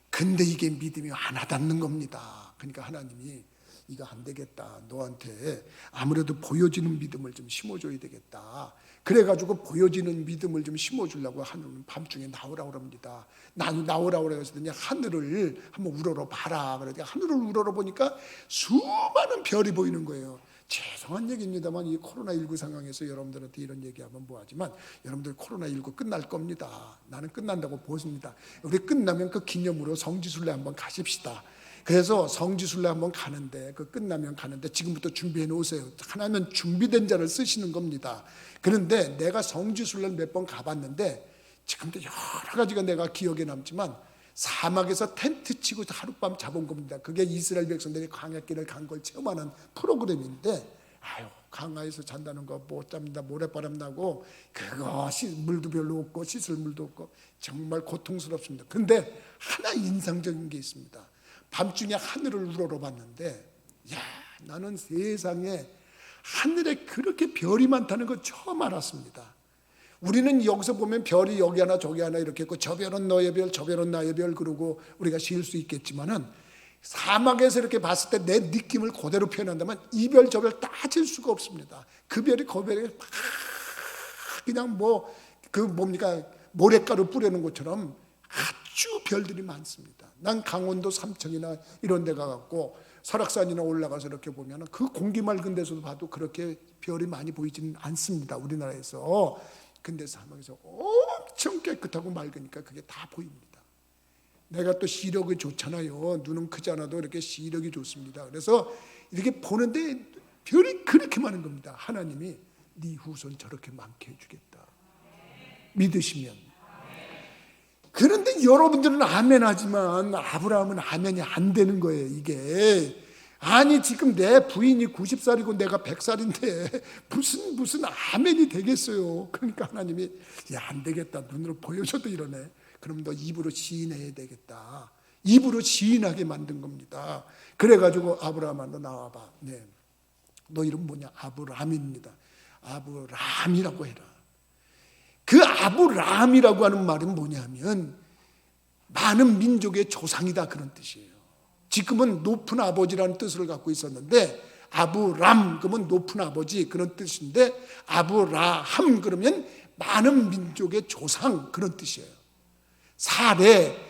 근데 이게 믿음이 안 와닿는 겁니다. 그러니까 하나님이 이거 안 되겠다. 너한테 아무래도 보여지는 믿음을 좀 심어줘야 되겠다. 그래가지고 보여지는 믿음을 좀 심어주려고 하는 밤중에 나오라고 합니다. 나오라고 그랬더니 하늘을 한번 우러러봐라. 그러더니 하늘을 우러러보니까 수많은 별이 보이는 거예요. 죄송한 얘기입니다만 이 코로나19 상황에서 여러분들한테 이런 얘기하면 뭐하지만 여러분들 코로나19 끝날 겁니다. 나는 끝난다고 보십니다. 우리 끝나면 그 기념으로 성지순례 한번 가십시다. 그래서 성지순례 한번 가는데 그 끝나면 가는데 지금부터 준비해 놓으세요. 하나는 준비된 자를 쓰시는 겁니다. 그런데 내가 성지순례를 몇 번 가봤는데 지금도 여러 가지가 내가 기억에 남지만 사막에서 텐트 치고 하룻밤 잡은 겁니다. 그게 이스라엘 백성들이 광야길을 간 걸 체험하는 프로그램인데 강화에서 잔다는 거 못 잡는다. 모래바람 나고 그거 물도 별로 없고 씻을 물도 없고 정말 고통스럽습니다. 근데 하나 인상적인 게 있습니다. 밤중에 하늘을 우러러봤는데 나는 세상에 하늘에 그렇게 별이 많다는 걸 처음 알았습니다. 우리는 여기서 보면 별이 여기 하나 저기 하나 이렇게 있고 저 별은 너의 별, 저 별은 나의 별 그러고 우리가 쉴 수 있겠지만은 사막에서 이렇게 봤을 때 내 느낌을 그대로 표현한다면 이 별 저 별 따질 수가 없습니다. 그 별이 그 별이 그냥 모래가루 뿌리는 것처럼 아주 별들이 많습니다. 난 강원도 삼청이나 이런 데 가갖고 설악산이나 올라가서 이렇게 보면 그 공기 맑은 데서도 봐도 그렇게 별이 많이 보이지는 않습니다. 우리나라에서. 근데 사막에서 엄청 깨끗하고 맑으니까 그게 다 보입니다. 내가 또 시력이 좋잖아요. 눈은 크지 않아도 이렇게 시력이 좋습니다. 그래서 이렇게 보는데 별이 그렇게 많은 겁니다. 하나님이 네 후손 저렇게 많게 해주겠다. 믿으시면. 그런데 여러분들은 아멘 하지만 아브라함은 아멘이 안 되는 거예요. 이게 아니 지금 내 부인이 90살이고 내가 100살인데 무슨 아멘이 되겠어요. 그러니까 하나님이 안 되겠다. 눈으로 보여줘도 이러네. 그럼 너 입으로 시인해야 되겠다. 입으로 시인하게 만든 겁니다. 그래가지고 아브라함아 너 나와봐. 네. 너 이름 뭐냐? 아브라함입니다. 아브라함이라고 해라. 그 아브라함이라고 하는 말은 뭐냐면 많은 민족의 조상이다 그런 뜻이에요. 지금은 높은 아버지라는 뜻을 갖고 있었는데 아브람 그러면 높은 아버지 그런 뜻인데 아브라함 그러면 많은 민족의 조상 그런 뜻이에요.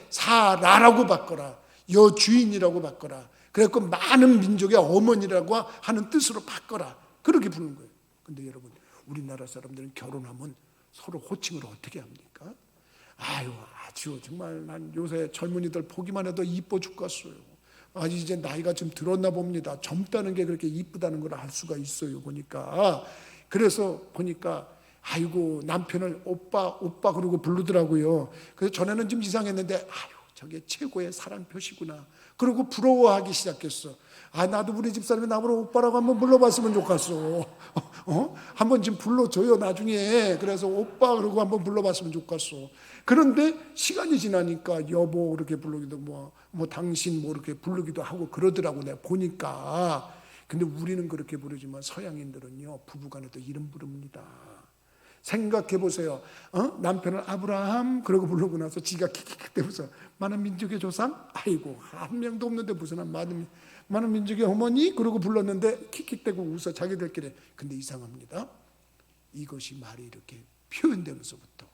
사라라고 바꿔라. 여주인이라고 바꿔라. 그래서 많은 민족의 어머니라고 하는 뜻으로 바꿔라. 그렇게 부르는 거예요. 근데 여러분 우리나라 사람들은 결혼하면 서로 호칭을 어떻게 합니까? 아주 정말 난 요새 젊은이들 보기만 해도 이뻐 죽겠어요. 이제 나이가 좀 들었나 봅니다. 젊다는 게 그렇게 이쁘다는 걸 알 수가 있어요. 보니까. 그래서 보니까 남편을 오빠 그러고 부르더라고요. 그래서 전에는 좀 이상했는데 저게 최고의 사랑 표시구나. 그러고 부러워하기 시작했어. 나도 우리 집사람이 나보고 오빠라고 한번 불러봤으면 좋겠어. 한번 좀 불러줘요 나중에. 그래서 오빠 그러고 한번 불러봤으면 좋겠어. 그런데 시간이 지나니까 여보 그렇게 부르기도 뭐 당신 이렇게 부르기도 하고 그러더라고 내가 보니까. 근데 우리는 그렇게 부르지만 서양인들은요 부부간에도 이름 부릅니다. 생각해 보세요. 남편을 아브라함 그러고 부르고 나서 지가 킥킥 대면서 많은 민족의 조상? 한 명도 없는데 무슨 많은 민족의 어머니? 그러고 불렀는데 킥킥대고 웃어 자기들끼리. 근데 이상합니다. 이것이 말이 이렇게 표현되면서부터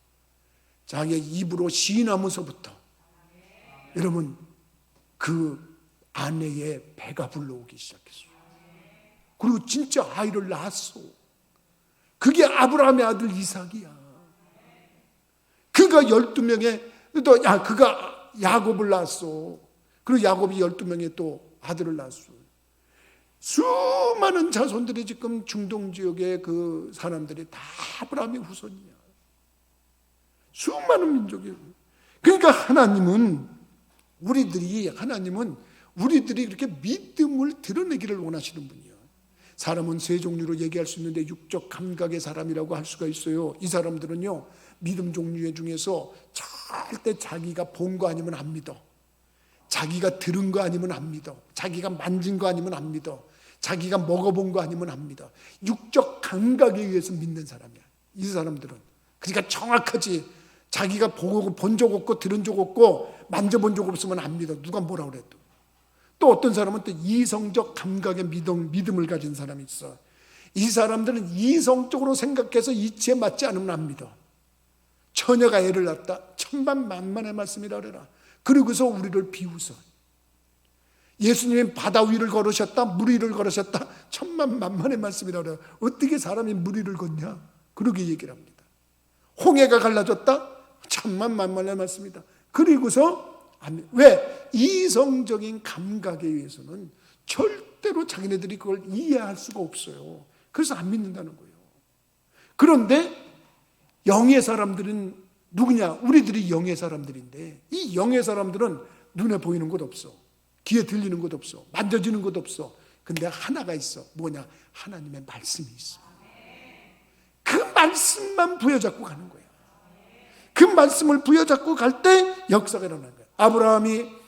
자기의 입으로 시인하면서부터 여러분 그 아내의 배가 불러오기 시작했어요. 그리고 진짜 아이를 낳았어. 그게 아브라함의 아들 이삭이야. 그가 12명의 그가 야곱을 낳았어. 그리고 야곱이 12명의 또 아들을 낳았어. 수많은 자손들이 지금 중동 지역의 그 사람들이 다 아브라함의 후손이야. 수많은 민족이에요. 그러니까 하나님은 우리들이 이렇게 믿음을 드러내기를 원하시는 분이에요. 사람은 세 종류로 얘기할 수 있는데 육적 감각의 사람이라고 할 수가 있어요. 이 사람들은요 믿음 종류 중에서 절대 자기가 본 거 아니면 안 믿어. 자기가 들은 거 아니면 안 믿어. 자기가 만진 거 아니면 안 믿어. 자기가 먹어본 거 아니면 안 믿어. 육적 감각에 의해서 믿는 사람이야, 이 사람들은. 그러니까 정확하지. 자기가 본 적 없고 들은 적 없고 만져본 적 없으면 안 믿어, 누가 뭐라 그래도. 또 어떤 사람은 또 이성적 감각의 믿음을 가진 사람이 있어. 이 사람들은 이성적으로 생각해서 이치에 맞지 않으면 안 믿어. 처녀가 애를 낳았다, 천만만만의 말씀이라 그래라. 그러고서 우리를 비웃어. 예수님이 바다 위를 걸으셨다, 물 위를 걸으셨다, 천만만만의 말씀이라 그래라. 어떻게 사람이 물 위를 걷냐, 그렇게 얘기를 합니다. 홍해가 갈라졌다, 천만만만의 말씀이다. 그리고서 왜? 이성적인 감각에 의해서는 절대로 자기네들이 그걸 이해할 수가 없어요. 그래서 안 믿는다는 거예요. 그런데 영의 사람들은 누구냐? 우리들이 영의 사람들인데, 이 영의 사람들은 눈에 보이는 것 없어, 귀에 들리는 것 없어, 만져지는 것 없어. 근데 하나가 있어. 뭐냐? 하나님의 말씀이 있어. 그 말씀만 부여잡고 가는 거예요. 그 말씀을 부여잡고 갈 때 역사가 일어나는 거예요. 아브라함이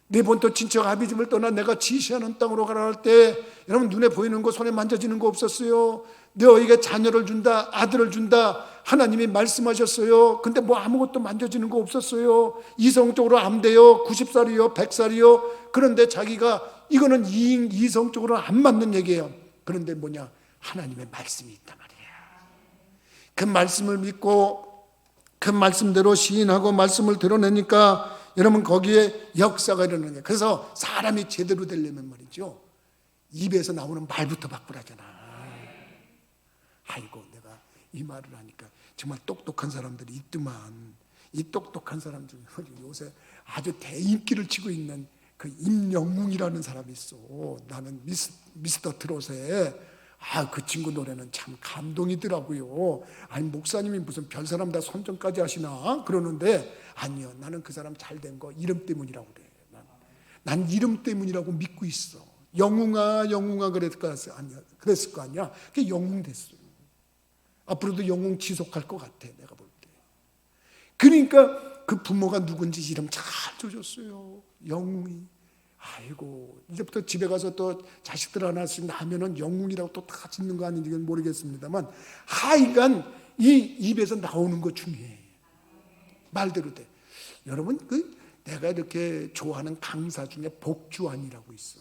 네 본토 친척 아비집을 떠나 내가 지시하는 땅으로 가라 할 때, 여러분 눈에 보이는 거, 손에 만져지는 거 없었어요. 너에게 자녀를 준다, 아들을 준다, 하나님이 말씀하셨어요. 근데 뭐 아무것도 만져지는 거 없었어요. 이성적으로 안 돼요. 90살이요 100살이요 그런데 자기가 이거는 이성적으로 안 맞는 얘기예요. 그런데 뭐냐? 하나님의 말씀이 있단 말이에요. 그 말씀을 믿고 그 말씀대로 시인하고 말씀을 드러내니까 여러분 거기에 역사가 일어나는 거예요. 그래서 사람이 제대로 되려면 말이죠, 입에서 나오는 말부터 바꾸라잖아. 아이고, 내가 이 말을 하니까 정말 똑똑한 사람들이 있더만. 이 똑똑한 사람 중에 요새 아주 대인기를 치고 있는 그 임영웅이라는 사람이 있어. 나는 미스터 트롯에 그 친구 노래는 참 감동이더라고요. 아니, 목사님이 무슨 별사람 다 선정까지 하시나 그러는데, 아니요, 나는 그 사람 잘된 거 이름 때문이라고 그래. 난 이름 때문이라고 믿고 있어. 영웅아 영웅아 그랬을 거 아니야. 그게 영웅 됐어. 앞으로도 영웅 지속할 것 같아, 내가 볼 때. 그러니까 그 부모가 누군지 이름 잘 줘줬어요, 영웅이. 아이고, 이제부터 집에 가서 또 자식들 하나씩 나면은 영웅이라고 또 다 짓는 거 아닌지 모르겠습니다만, 하여간 이 입에서 나오는 거 중요해. 말대로 돼. 여러분, 내가 이렇게 좋아하는 강사 중에 복주환이라고 있어.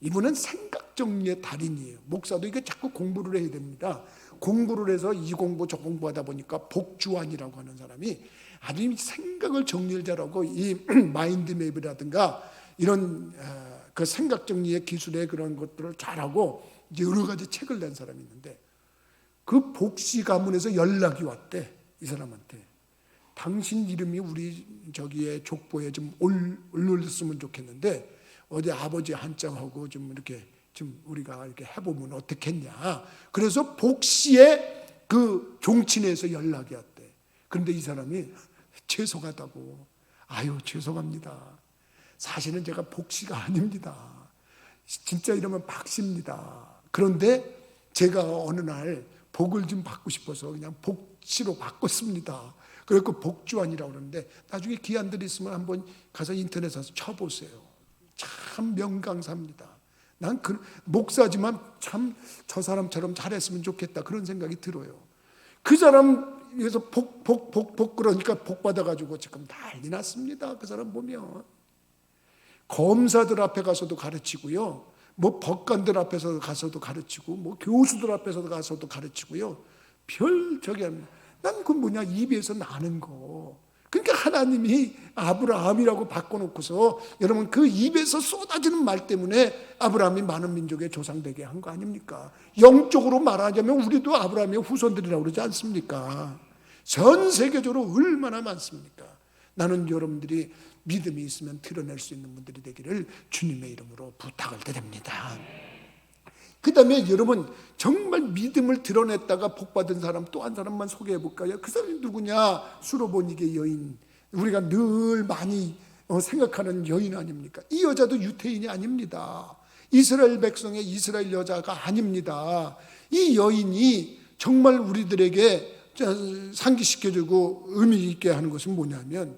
이분은 생각 정리의 달인이에요. 목사도 이게 자꾸 공부를 해야 됩니다. 공부를 해서 이 공부 저 공부하다 보니까 복주환이라고 하는 사람이 아주 생각을 정리를 잘하고, 이 마인드맵이라든가 이런 그 생각 정리의 기술의 그런 것들을 잘하고 여러 가지 책을 낸 사람이 있는데, 그 복시 가문에서 연락이 왔대, 이 사람한테. 당신 이름이 우리 저기에 족보에 좀 올렸으면 좋겠는데, 어디 아버지 한자하고 좀 이렇게 좀 우리가 이렇게 해보면 어떻겠냐. 그래서 복시의 그 종친에서 연락이 왔대. 그런데 이 사람이 죄송하다고, 아유 죄송합니다, 사실은 제가 복시가 아닙니다. 진짜 이러면 박씨입니다. 그런데 제가 어느 날 복을 좀 받고 싶어서 그냥 복시로 바꿨습니다. 그래서 복주환이라고 그러는데, 나중에 기한들이 있으면 한번 가서 인터넷에서 쳐보세요. 참 명강사입니다. 난 그 목사지만 참 저 사람처럼 잘했으면 좋겠다, 그런 생각이 들어요. 그 사람에서 복 그러니까 복 받아가지고 지금 난리 났습니다. 그 사람 보면 검사들 앞에 가서도 가르치고요, 뭐 법관들 앞에서 가서도 가르치고, 뭐 교수들 앞에서도 가서도 가르치고요. 별 저기 합니다. 난 그 뭐냐, 입에서 나는 거. 그러니까 하나님이 아브라함이라고 바꿔놓고서 여러분 그 입에서 쏟아지는 말 때문에 아브라함이 많은 민족의 조상 되게 한 거 아닙니까? 영적으로 말하자면 우리도 아브라함의 후손들이라고 그러지 않습니까? 전 세계적으로 얼마나 많습니까? 나는 여러분들이 믿음이 있으면 드러낼 수 있는 분들이 되기를 주님의 이름으로 부탁을 드립니다. 그 다음에 여러분, 정말 믿음을 드러냈다가 복받은 사람 또 한 사람만 소개해 볼까요? 그 사람이 누구냐? 수로보니게 여인. 우리가 늘 많이 생각하는 여인 아닙니까? 이 여자도 유태인이 아닙니다. 이스라엘 백성의 이스라엘 여자가 아닙니다. 이 여인이 정말 우리들에게 상기시켜주고 의미 있게 하는 것은 뭐냐면,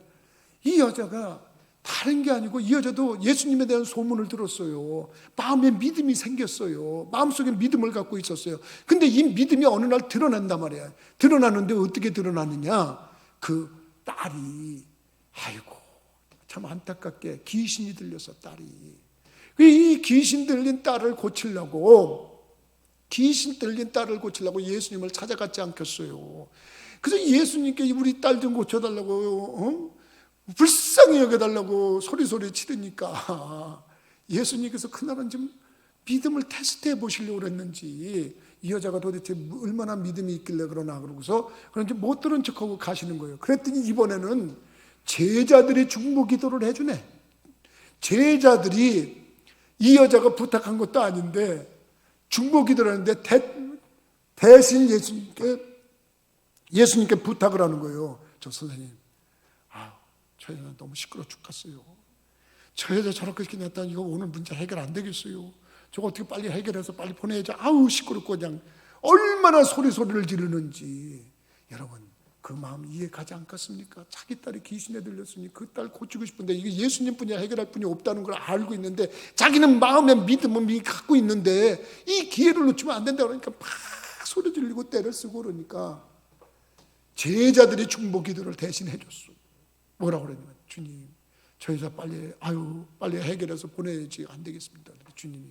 이 여자가 다른 게 아니고 이 여자도 예수님에 대한 소문을 들었어요. 마음에 믿음이 생겼어요. 마음속에 믿음을 갖고 있었어요. 근데 이 믿음이 어느 날 드러난단 말이에요. 드러나는데 어떻게 드러나느냐? 그 딸이 아이고 참 안타깝게 귀신이 들려서 딸이 이 귀신 들린 딸을 고치려고 예수님을 찾아갔지 않겠어요. 그래서 예수님께 우리 딸 좀 고쳐달라고 불쌍히 여겨달라고 소리 치르니까 예수님께서 그날은 좀 믿음을 테스트해 보시려고 그랬는지 이 여자가 도대체 얼마나 믿음이 있길래 그러나 그러고서 그런지 못 들은 척하고 가시는 거예요. 그랬더니 이번에는 제자들이 중보 기도를 해주네. 제자들이 이 여자가 부탁한 것도 아닌데 중보 기도를 하는데 대신 예수님께 부탁을 하는 거예요. 저 선생님, 저 여자 너무 시끄러워 죽겠어요. 저 여자 저렇게 지냈다니 이거 오늘 문제 해결 안 되겠어요. 저거 어떻게 빨리 해결해서 빨리 보내야죠. 아우 시끄럽고 그냥 얼마나 소리를 지르는지. 여러분 그 마음 이해 가지 않겠습니까? 자기 딸이 귀신에 들렸으니 그 딸 고치고 싶은데 이게 예수님뿐이야 해결할 분이 없다는 걸 알고 있는데 자기는 마음에 믿음을 갖고 있는데 이 기회를 놓치면 안 된다 그러니까 막 소리 지르고 때를 쓰고 그러니까 제자들이 중보 기도를 대신 해줬어. 뭐라고 그러냐면 주님 저 여자 빨리 해결해서 보내야지 안 되겠습니다. 주님이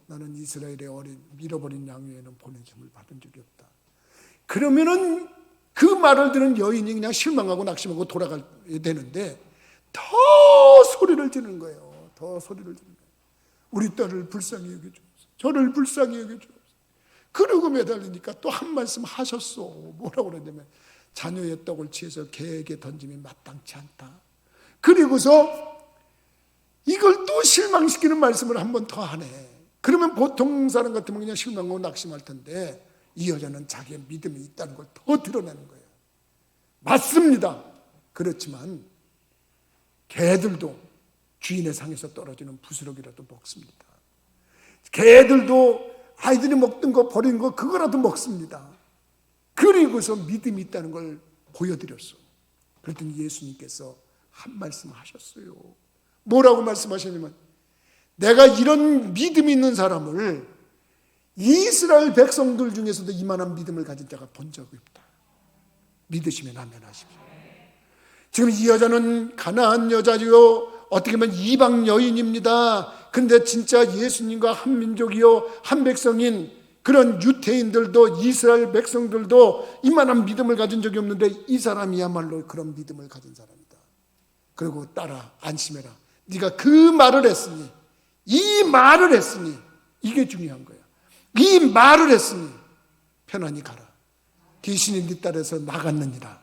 나는 이스라엘의 어린 잃어버린 양 외에는 보내줌을 받은 적이 없다. 그러면은 그 말을 들은 여인이 그냥 실망하고 낙심하고 돌아가야 되는데 더 소리를 지르는 거예요. 더 소리를 지르는 거예요. 우리 딸을 불쌍히 여겨주옵소서. 저를 불쌍히 여겨주옵소서. 그러고 매달리니까 또 한 말씀 하셨어. 뭐라고 그러냐면 자녀의 떡을 취해서 개에게 던짐이 마땅치 않다. 그리고서 이걸 또 실망시키는 말씀을 한 번 더 하네. 그러면 보통 사람 같으면 그냥 실망하고 낙심할 텐데 이 여자는 자기의 믿음이 있다는 걸 더 드러내는 거예요. 맞습니다. 그렇지만 개들도 주인의 상에서 떨어지는 부스러기라도 먹습니다. 개들도 아이들이 먹던 거 버린 거 그거라도 먹습니다. 그리고서 믿음이 있다는 걸 보여드렸어. 그랬더니 예수님께서 한 말씀 하셨어요. 뭐라고 말씀하셨냐면 내가 이런 믿음이 있는 사람을 이스라엘 백성들 중에서도 이만한 믿음을 가진 자가 본 적이 없다. 믿으시면 아멘하십시오. 지금 이 여자는 가나안 여자지요. 어떻게 보면 이방 여인입니다. 근데 진짜 예수님과 한 민족이요 한 백성인 그런 유태인들도 이스라엘 백성들도 이만한 믿음을 가진 적이 없는데 이 사람이야말로 그런 믿음을 가진 사람이다. 그리고 따라 안심해라. 네가 그 말을 했으니 이 말을 했으니 이게 중요한 거야. 이 말을 했으니 편안히 가라. 귀신이 네 딸에서 나갔느니라.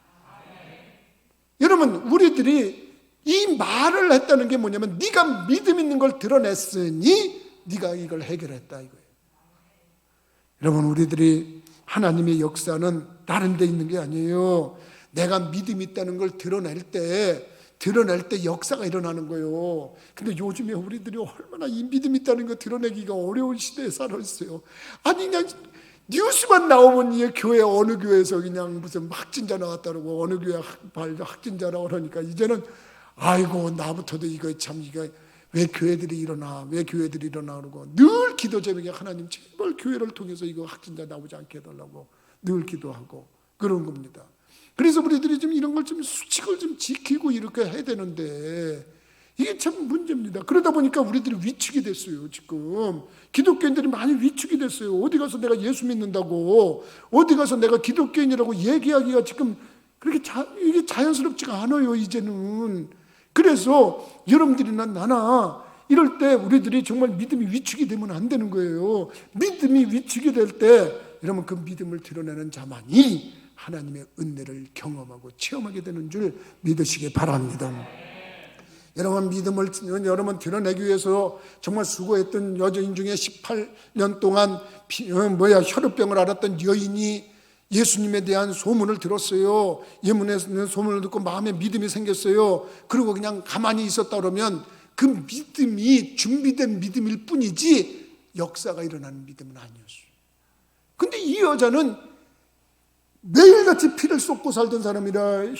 여러분 우리들이 이 말을 했다는 게 뭐냐면 네가 믿음 있는 걸 드러냈으니 네가 이걸 해결했다 이거예요. 여러분 우리들이 하나님의 역사는 다른 데 있는 게 아니에요. 내가 믿음 있다는 걸 드러낼 때 역사가 일어나는 거예요. 근데 요즘에 우리들이 얼마나 이 믿음 있다는 거 드러내기가 어려운 시대에 살았어요. 아니 그냥 뉴스만 나오면 이 교회 어느 교회에서 그냥 무슨 확진자 나왔다 그러고 어느 교회 확진자라고 그러니까 이제는 아이고 나부터도 이거 왜 교회들이 일어나 그러고 늘 기도 제목에 하나님 제발 교회를 통해서 이거 확진자 나오지 않게 해달라고 늘 기도하고 그런 겁니다. 그래서 우리들이 좀 이런 걸 좀 수칙을 좀 지키고 이렇게 해야 되는데 이게 참 문제입니다. 그러다 보니까 우리들이 위축이 됐어요. 지금 기독교인들이 많이 위축이 됐어요. 어디 가서 내가 예수 믿는다고 어디 가서 내가 기독교인이라고 얘기하기가 지금 그렇게 이게 자연스럽지가 않아요 이제는. 그래서 여러분들이나 나나 이럴 때 우리들이 정말 믿음이 위축이 되면 안 되는 거예요. 믿음이 위축이 될 때 여러분 그 믿음을 드러내는 자만이 하나님의 은혜를 경험하고 체험하게 되는 줄 믿으시기 바랍니다. 여러분 믿음을 드러내기 위해서 정말 수고했던 여인 중에 18년 동안 혈우병을 앓았던 여인이 예수님에 대한 소문을 들었어요. 예문의 소문을 듣고 마음에 믿음이 생겼어요. 그리고 그냥 가만히 있었다 그러면 그 믿음이 준비된 믿음일 뿐이지 역사가 일어나는 믿음은 아니었어요. 근데 이 여자는 매일같이 피를 쏟고 살던 사람이라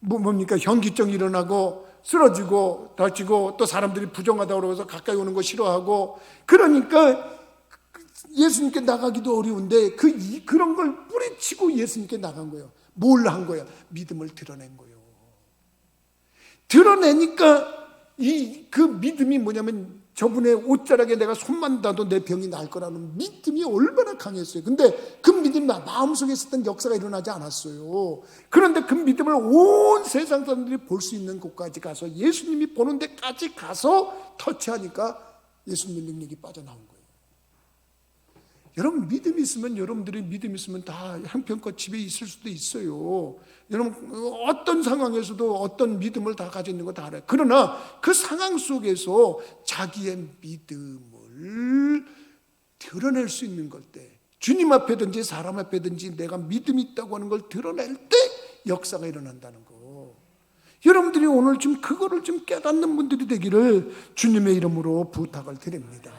뭡니까? 현기증 일어나고 쓰러지고 다치고 또 사람들이 부정하다고 그러면서 가까이 오는 거 싫어하고 그러니까 예수님께 나가기도 어려운데 그런 걸 뿌리치고 예수님께 나간 거예요. 뭘 한 거야? 믿음을 드러낸 거예요. 드러내니까 그 믿음이 뭐냐면 저분의 옷자락에 내가 손만 닿아도 내 병이 날 거라는 믿음이 얼마나 강했어요. 근데 그 믿음이 마음속에 있었던 역사가 일어나지 않았어요. 그런데 그 믿음을 온 세상 사람들이 볼 수 있는 곳까지 가서 예수님이 보는 데까지 가서 터치하니까 예수님의 능력이 빠져나온 거예요. 여러분 믿음이 있으면 여러분들이 믿음이 있으면 다 형편껏 집에 있을 수도 있어요. 여러분 어떤 상황에서도 어떤 믿음을 다 가지고 있는 거 다 알아요. 그러나 그 상황 속에서 자기의 믿음을 드러낼 수 있는 걸 때 주님 앞에든지 사람 앞에든지 내가 믿음이 있다고 하는 걸 드러낼 때 역사가 일어난다는 거. 여러분들이 오늘 좀 그거를 좀 깨닫는 분들이 되기를 주님의 이름으로 부탁을 드립니다.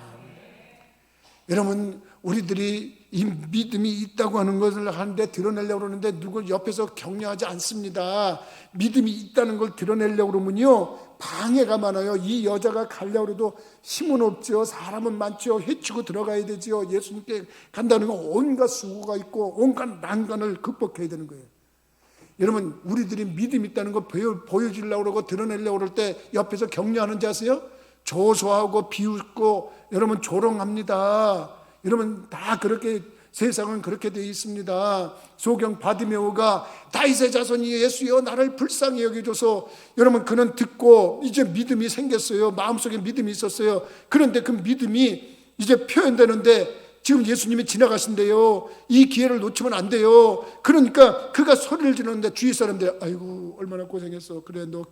여러분 우리들이 이 믿음이 있다고 하는 것을 하는데 드러내려고 그러는데 누구 옆에서 격려하지 않습니다. 믿음이 있다는 걸 드러내려고 그러면요 방해가 많아요. 이 여자가 가려고 해도 힘은 없죠. 사람은 많죠. 헤치고 들어가야 되죠. 예수님께 간다는 건 온갖 수고가 있고 온갖 난관을 극복해야 되는 거예요. 여러분 우리들이 믿음이 있다는 거 보여주려고 그러고 드러내려고 그럴 때 옆에서 격려하는지 아세요? 조소하고 비웃고 여러분 조롱합니다. 여러분 다 그렇게 세상은 그렇게 되어 있습니다. 소경 바디메오가 다윗의 자손이 예수여 나를 불쌍히 여겨줘서 여러분 그는 듣고 이제 믿음이 생겼어요. 마음속에 믿음이 있었어요. 그런데 그 믿음이 이제 표현되는데 지금 예수님이 지나가신대요. 이 기회를 놓치면 안 돼요. 그러니까 그가 소리를 지르는데 주위 사람들이 아이고 얼마나 고생했어. 그래 너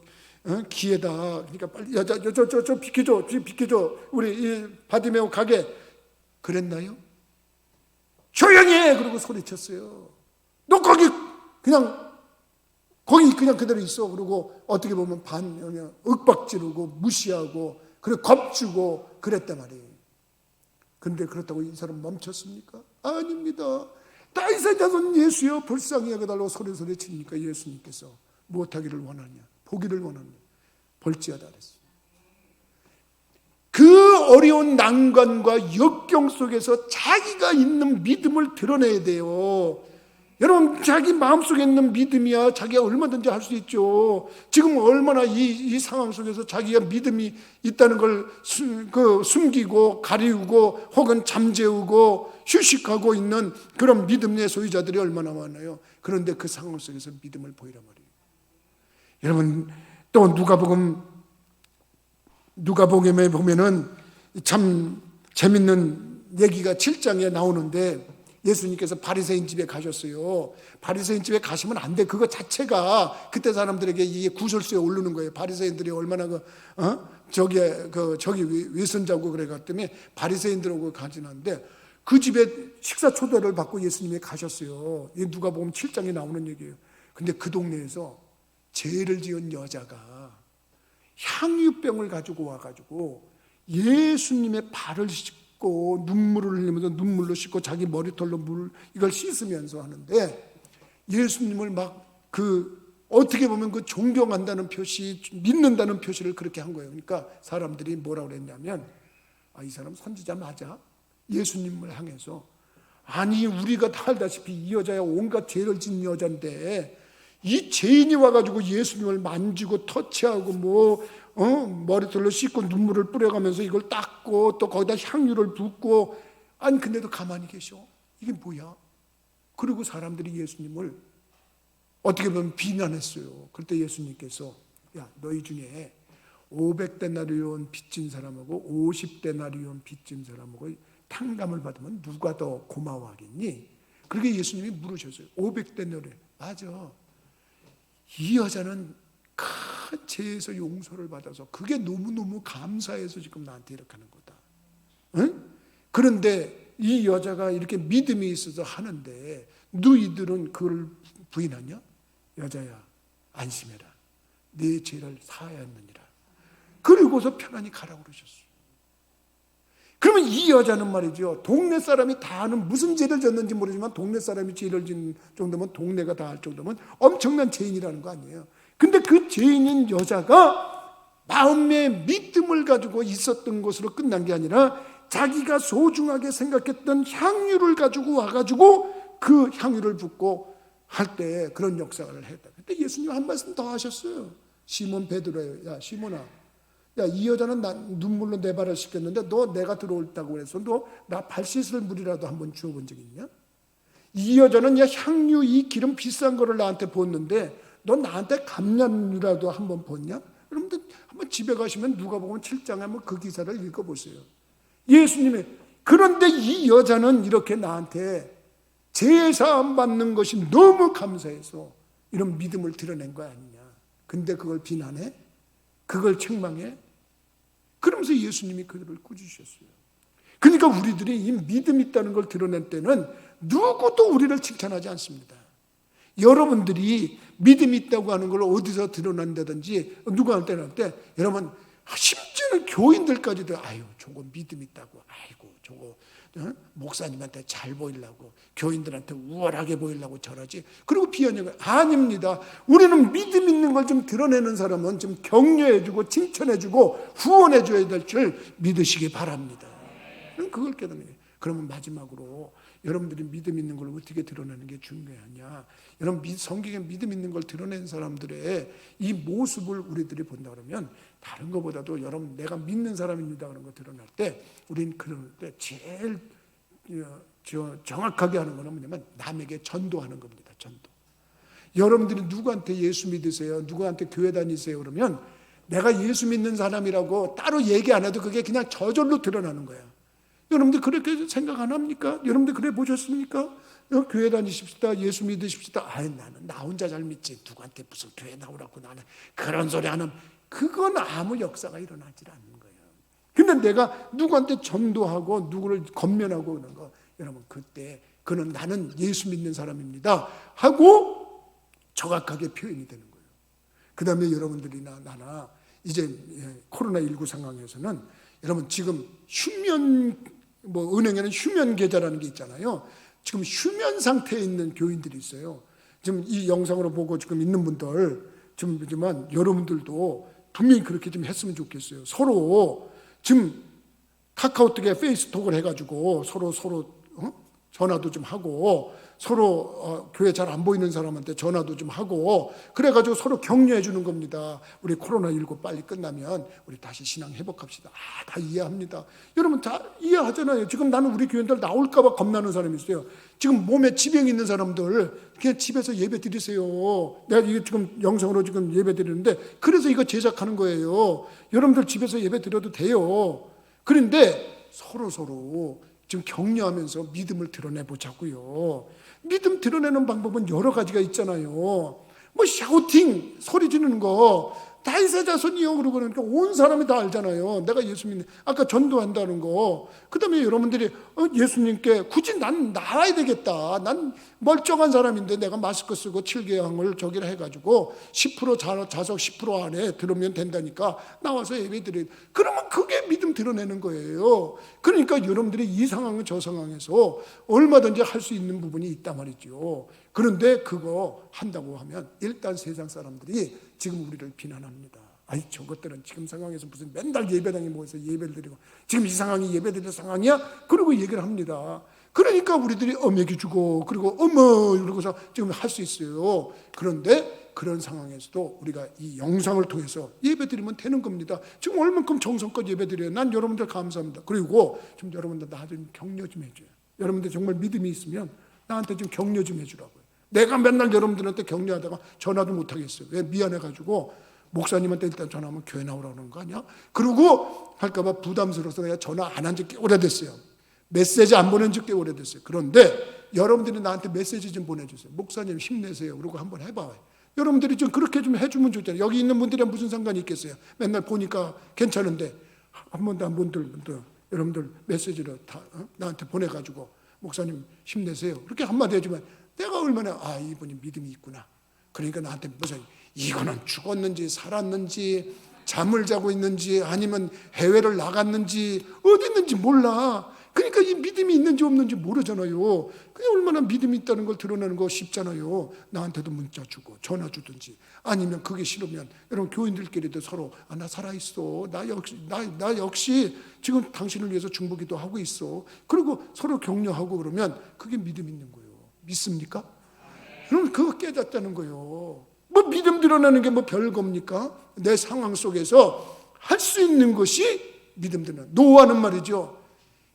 기회다. 그러니까 빨리 저 비켜줘. 우리 이 바디메오 가게. 그랬나요? 조용히 해! 그러고 소리쳤어요. 너 거기 그냥 그대로 있어. 그러고 어떻게 보면 윽박지르고 무시하고 그리고 겁주고 그랬단 말이에요. 그런데 그렇다고 이 사람 멈췄습니까? 아닙니다. 다윗의 자손 예수여 불쌍히 여겨달라고 소리 치니까 예수님께서 무엇하기를 원하냐? 보기를 원하냐? 볼지어다 그랬어요. 그 어려운 난관과 역경 속에서 자기가 있는 믿음을 드러내야 돼요. 여러분 자기 마음속에 있는 믿음이야 자기가 얼마든지 할 수 있죠. 지금 얼마나 이 상황 속에서 자기가 믿음이 있다는 걸 숨기고 가리우고 혹은 잠재우고 휴식하고 있는 그런 믿음의 소유자들이 얼마나 많아요. 그런데 그 상황 속에서 믿음을 보이란 말이에요. 여러분 또 누가복음에 보면은 참 재밌는 얘기가 7장에 나오는데 예수님께서 바리새인 집에 가셨어요. 바리새인 집에 가시면 안 돼. 그거 자체가 그때 사람들에게 이게 구설수에 오르는 거예요. 바리새인들이 얼마나 저기 외선자고 그래가 때문에 바리새인들하고 가지는데 그 집에 식사 초대를 받고 예수님이 가셨어요. 이 누가복음 7장에 나오는 얘기예요. 근데 그 동네에서 죄를 지은 여자가 향유병을 가지고 와가지고 예수님의 발을 씻고 눈물을 흘리면서 눈물로 씻고 자기 머리털로 이걸 씻으면서 하는데 예수님을 어떻게 보면 그 존경한다는 표시, 믿는다는 표시를 그렇게 한 거예요. 그러니까 사람들이 뭐라고 그랬냐면 이 사람 선지자 맞아? 예수님을 향해서 아니 우리가 다 알다시피 이 여자야 온갖 죄를 지은 여자인데 이 죄인이 와가지고 예수님을 만지고 터치하고 머리털로 씻고 눈물을 뿌려가면서 이걸 닦고 또 거기다 향유를 붓고 아니 근데도 가만히 계셔. 이게 뭐야? 그리고 사람들이 예수님을 어떻게 보면 비난했어요. 그때 예수님께서 야 너희 중에 500데나리온 빚진 사람하고 50데나리온 빚진 사람하고 탕감을 받으면 누가 더 고마워하겠니? 그렇게 예수님이 물으셨어요. 500데나리온 맞아. 이 여자는 큰 죄에서 용서를 받아서 그게 너무너무 감사해서 지금 나한테 이렇게 하는 거다. 응? 그런데 이 여자가 이렇게 믿음이 있어서 하는데 너희들은 그걸 부인하냐? 여자야 안심해라. 네 죄를 사하였느니라. 그리고서 편안히 가라고 그러셨어요. 그러면 이 여자는 말이죠. 동네 사람이 다 아는 무슨 죄를 졌는지 모르지만 동네 사람이 죄를 진 정도면 동네가 다 알 정도면 엄청난 죄인이라는 거 아니에요. 근데 그 죄인인 여자가 마음의 믿음을 가지고 있었던 것으로 끝난 게 아니라 자기가 소중하게 생각했던 향유를 가지고 와가지고 그 향유를 붓고 할 때 그런 역사를 했다. 근데 예수님 한 말씀 더 하셨어요. 시몬 베드로예요. 야 시몬아, 야 이 여자는 눈물로 내 발을 씻겼는데 너 내가 들어올다고 해서 너 나 발 씻을 물이라도 한번 주어본 적 있냐? 이 여자는 야 향유 이 기름 비싼 거를 나한테 붓는데 너 나한테 감량유라도 한번 붓냐? 여러분들 한번 집에 가시면 누가복음 7장에 한번 그 기사를 읽어보세요. 예수님이 그런데 이 여자는 이렇게 나한테 제사함 받는 것이 너무 감사해서 이런 믿음을 드러낸 거 아니냐. 근데 그걸 비난해? 그걸 책망해? 그러면서 예수님이 그들을 꾸짖으셨어요. 그러니까 우리들이 이 믿음 있다는 걸 드러낼 때는 누구도 우리를 칭찬하지 않습니다. 여러분들이 믿음이 있다고 하는 걸 어디서 드러난다든지 누구한테 할 때 여러분 심지어는 교인들까지도 아유 저거 믿음 있다고 아이고 저거 목사님한테 잘 보이려고 교인들한테 우월하게 보이려고 저러지 그리고 비아냥을 아닙니다. 우리는 믿음 있는 걸 좀 드러내는 사람은 좀 격려해주고 칭찬해주고 후원해줘야 될 줄 믿으시기 바랍니다. 그걸 깨닫는 거예요. 그러면 마지막으로 여러분들이 믿음 있는 걸 어떻게 드러내는 게 중요하냐. 여러분 성경에 믿음 있는 걸 드러낸 사람들의 이 모습을 우리들이 본다 그러면 다른 것보다도 여러분 내가 믿는 사람입니다 그런 거 드러날 때 우리는 그럴 때 제일 정확하게 하는 거는 뭐냐면 남에게 전도하는 겁니다. 전도. 여러분들이 누구한테 예수 믿으세요? 누구한테 교회 다니세요? 그러면 내가 예수 믿는 사람이라고 따로 얘기 안 해도 그게 그냥 저절로 드러나는 거야. 여러분들 그렇게 생각 안 합니까? 여러분들 그래 보셨습니까? 교회 다니십시다. 예수 믿으십시다. 아이 나는 나 혼자 잘 믿지. 누구한테 무슨 교회 나오라고 나는 그런 소리 하는 그건 아무 역사가 일어나질 않는 거예요. 근데 내가 누구한테 전도하고 누구를 건면하고 그러는 거 여러분 그때 그는 나는 예수 믿는 사람입니다 하고 정확하게 표현이 되는 거예요. 그 다음에 여러분들이나 나나 이제 코로나19 상황에서는 여러분 지금 휴면 은행에는 휴면 계좌라는 게 있잖아요. 지금 휴면 상태에 있는 교인들이 있어요. 지금 이 영상으로 보고 지금 있는 분들 지만 여러분들도 분명히 그렇게 좀 했으면 좋겠어요. 서로 지금 카카오톡에 페이스톡을 해가지고 서로 전화도 좀 하고 서로 교회 잘 안 보이는 사람한테 전화도 좀 하고 그래가지고 서로 격려해 주는 겁니다. 우리 코로나19 빨리 끝나면 우리 다시 신앙 회복합시다. 다 이해합니다. 여러분 다 이해하잖아요. 지금 나는 우리 교인들 나올까 봐 겁나는 사람이 있어요. 지금 몸에 지병이 있는 사람들 그냥 집에서 예배 드리세요. 내가 이게 지금 영상으로 지금 예배 드리는데 그래서 이거 제작하는 거예요. 여러분들 집에서 예배 드려도 돼요. 그런데 서로 지금 격려하면서 믿음을 드러내보자고요. 믿음 드러내는 방법은 여러 가지가 있잖아요. 뭐 샤우팅 소리 지르는 거 다윗의 자손이요 그러고 그러니까 온 사람이 다 알잖아요. 내가 예수 믿는 아까 전도한다는 거. 그다음에 여러분들이 예수님께 굳이 난 나와야 되겠다. 난 멀쩡한 사람인데 내가 마스크 쓰고 7개월을 저기를 해가지고 10% 자석 10% 안에 들으면 된다니까 나와서 예배드려. 그러면 그게 믿음 드러내는 거예요. 그러니까 여러분들이 이 상황 저 상황에서 얼마든지 할 수 있는 부분이 있단 말이죠. 그런데 그거 한다고 하면 일단 세상 사람들이 지금 우리를 비난합니다. 아이 저것들은 지금 상황에서 무슨 맨날 예배당에 모여서 예배를 드리고 지금 이 상황이 예배드릴 상황이야? 그러고 얘기를 합니다. 그러니까 우리들이 먹여주고 그리고 어머 이러고서 지금 할 수 있어요. 그런데 그런 상황에서도 우리가 이 영상을 통해서 예배드리면 되는 겁니다. 지금 얼만큼 정성껏 예배드려요. 난 여러분들 감사합니다. 그리고 좀 여러분들 나 좀 격려 좀 해줘요. 여러분들 정말 믿음이 있으면 나한테 좀 격려 좀 해주라고요. 내가 맨날 여러분들한테 격려하다가 전화도 못하겠어요. 왜? 미안해가지고 목사님한테 일단 전화하면 교회 나오라는 거 아니야? 그러고 할까봐 부담스러워서 내가 전화 안 한 지 꽤 오래됐어요. 메시지 안 보낸 지 꽤 오래됐어요. 그런데 여러분들이 나한테 메시지 좀 보내주세요. 목사님 힘내세요. 그러고 한번 해봐요. 여러분들이 좀 그렇게 좀 해주면 좋잖아요. 여기 있는 분들이랑 무슨 상관이 있겠어요. 맨날 보니까 괜찮은데 한 번도 안 본 분들 여러분들 메시지를 다 나한테 보내가지고 목사님 힘내세요. 그렇게 한마디 해주면 내가 얼마나 이분이 믿음이 있구나. 그러니까 나한테 무슨 이거는 죽었는지 살았는지 잠을 자고 있는지 아니면 해외를 나갔는지 어디 있는지 몰라. 그러니까 이 믿음이 있는지 없는지 모르잖아요. 그게 얼마나 믿음이 있다는 걸 드러내는 거 쉽잖아요. 나한테도 문자 주고 전화 주든지, 아니면 그게 싫으면 여러분 교인들끼리도 서로 나 살아있어, 나 역시 지금 당신을 위해서 중보기도 하고 있어, 그리고 서로 격려하고 그러면 그게 믿음 있는 거예요. 믿습니까? 그럼 그거 깨닫다는 거예요. 뭐 믿음 드러내는 게 뭐 별겁니까? 내 상황 속에서 할 수 있는 것이 믿음 드러내는. 노아는 말이죠,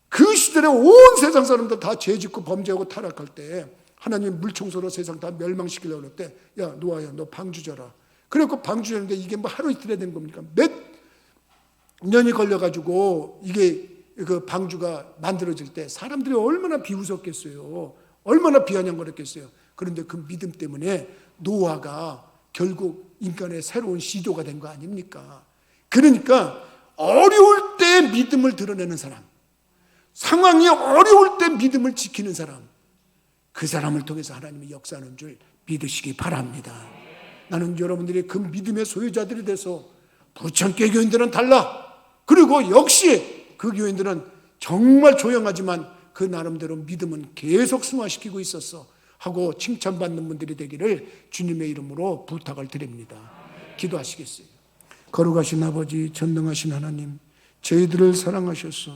그 시대에 온 세상 사람들 다 죄짓고 범죄하고 타락할 때 하나님 물청소로 세상 다 멸망시키려고 할 때, 야 노아야 너 방주 져라. 그래갖고 방주 졌는데 이게 뭐 하루 이틀에 된 겁니까? 몇 년이 걸려가지고 이게 그 방주가 만들어질 때 사람들이 얼마나 비웃었겠어요. 얼마나 비아냥거렸겠어요. 그런데 그 믿음 때문에 노아가 결국 인간의 새로운 시조가 된 거 아닙니까? 그러니까 어려울 때 믿음을 드러내는 사람, 상황이 어려울 때 믿음을 지키는 사람, 그 사람을 통해서 하나님이 역사하는 줄 믿으시기 바랍니다. 나는 여러분들이 그 믿음의 소유자들이 돼서, 부천교회 교인들은 달라, 그리고 역시 그 교인들은 정말 조용하지만 그 나름대로 믿음은 계속 승화시키고 있었어 하고 칭찬받는 분들이 되기를 주님의 이름으로 부탁을 드립니다. 기도하시겠어요? 거룩하신 아버지, 전능하신 하나님, 저희들을 사랑하셔서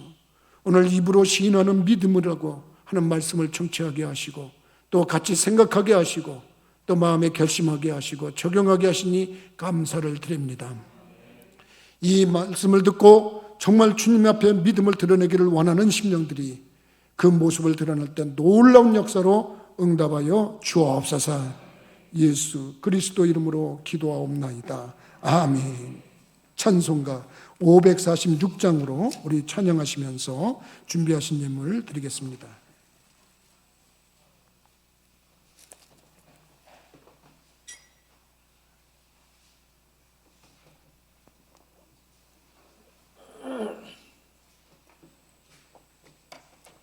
오늘 입으로 시인하는 믿음을 하고 하는 말씀을 청취하게 하시고, 또 같이 생각하게 하시고, 또 마음에 결심하게 하시고 적용하게 하시니 감사를 드립니다. 이 말씀을 듣고 정말 주님 앞에 믿음을 드러내기를 원하는 심령들이 그 모습을 드러낼 때 놀라운 역사로 응답하여 주옵소서. 예수 그리스도 이름으로 기도하옵나이다. 아멘. 찬송가 546장으로 우리 찬양하시면서 준비하신 예물 드리겠습니다.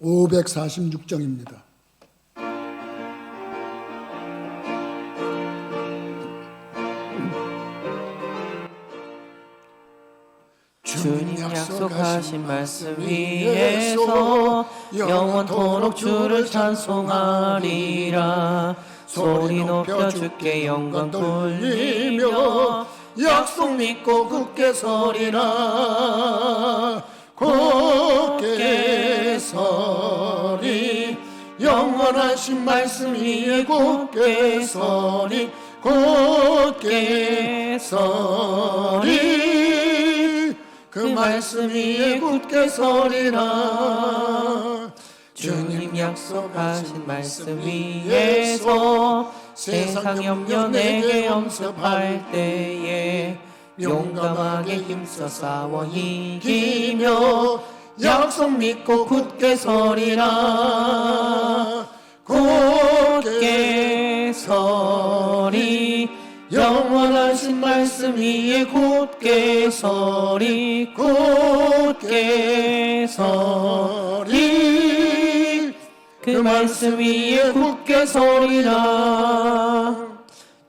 (546장입니다) 주님 약속하신 말씀 위에서 영원토록 주를 찬송하리라. 소리 높여 주께 영광 돌리며 약속 믿고 굳게 서리라. 굳게 서리, 영원하신 말씀 위에 굳게 서리. 굳게 서리, 그 말씀 위에 굳게 서리라. 주님 약속하신 말씀 위에서 세상 염려 내게 엄습할 때에 용감하게 힘써 싸워 이기며 약속 믿고 굳게 서리라. 굳게 서리, 영원하신 말씀 위에 굳게 서리. 굳게 서리, 그 말씀 위에 굳게 서리라.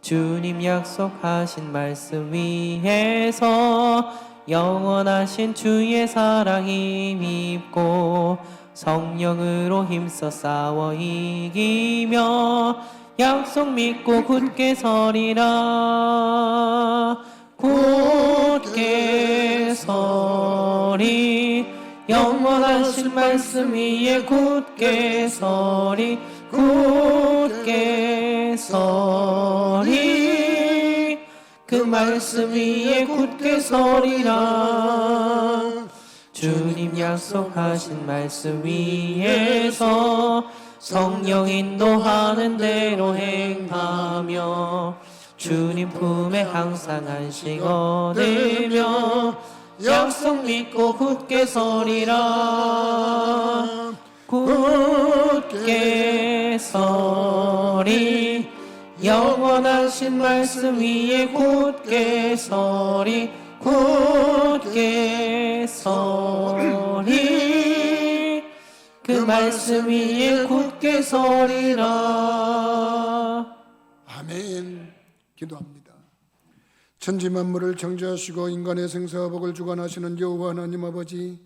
주님 약속하신 말씀 위에서 영원하신 주의 사랑 힘입고 성령으로 힘써 싸워 이기며 약속 믿고 굳게 서리라. 굳게 서리, 영원하신 말씀 위에 굳게 서리. 굳게 서리, 그 말씀 위에 굳게 서리라. 주님 약속하신 말씀 위에서 성령 인도하는 대로 행하며 주님 품에 항상 안식 얻으며 약속 믿고 굳게 서리라. 굳게 서리, 영원하신 말씀 위에 굳게 서리. 굳게 서리, 그 말씀 위에 굳게 서리라. 아멘. 기도합니다. 천지 만물을 창조하시고 인간의 생사와 복을 주관하시는 여호와 하나님 아버지,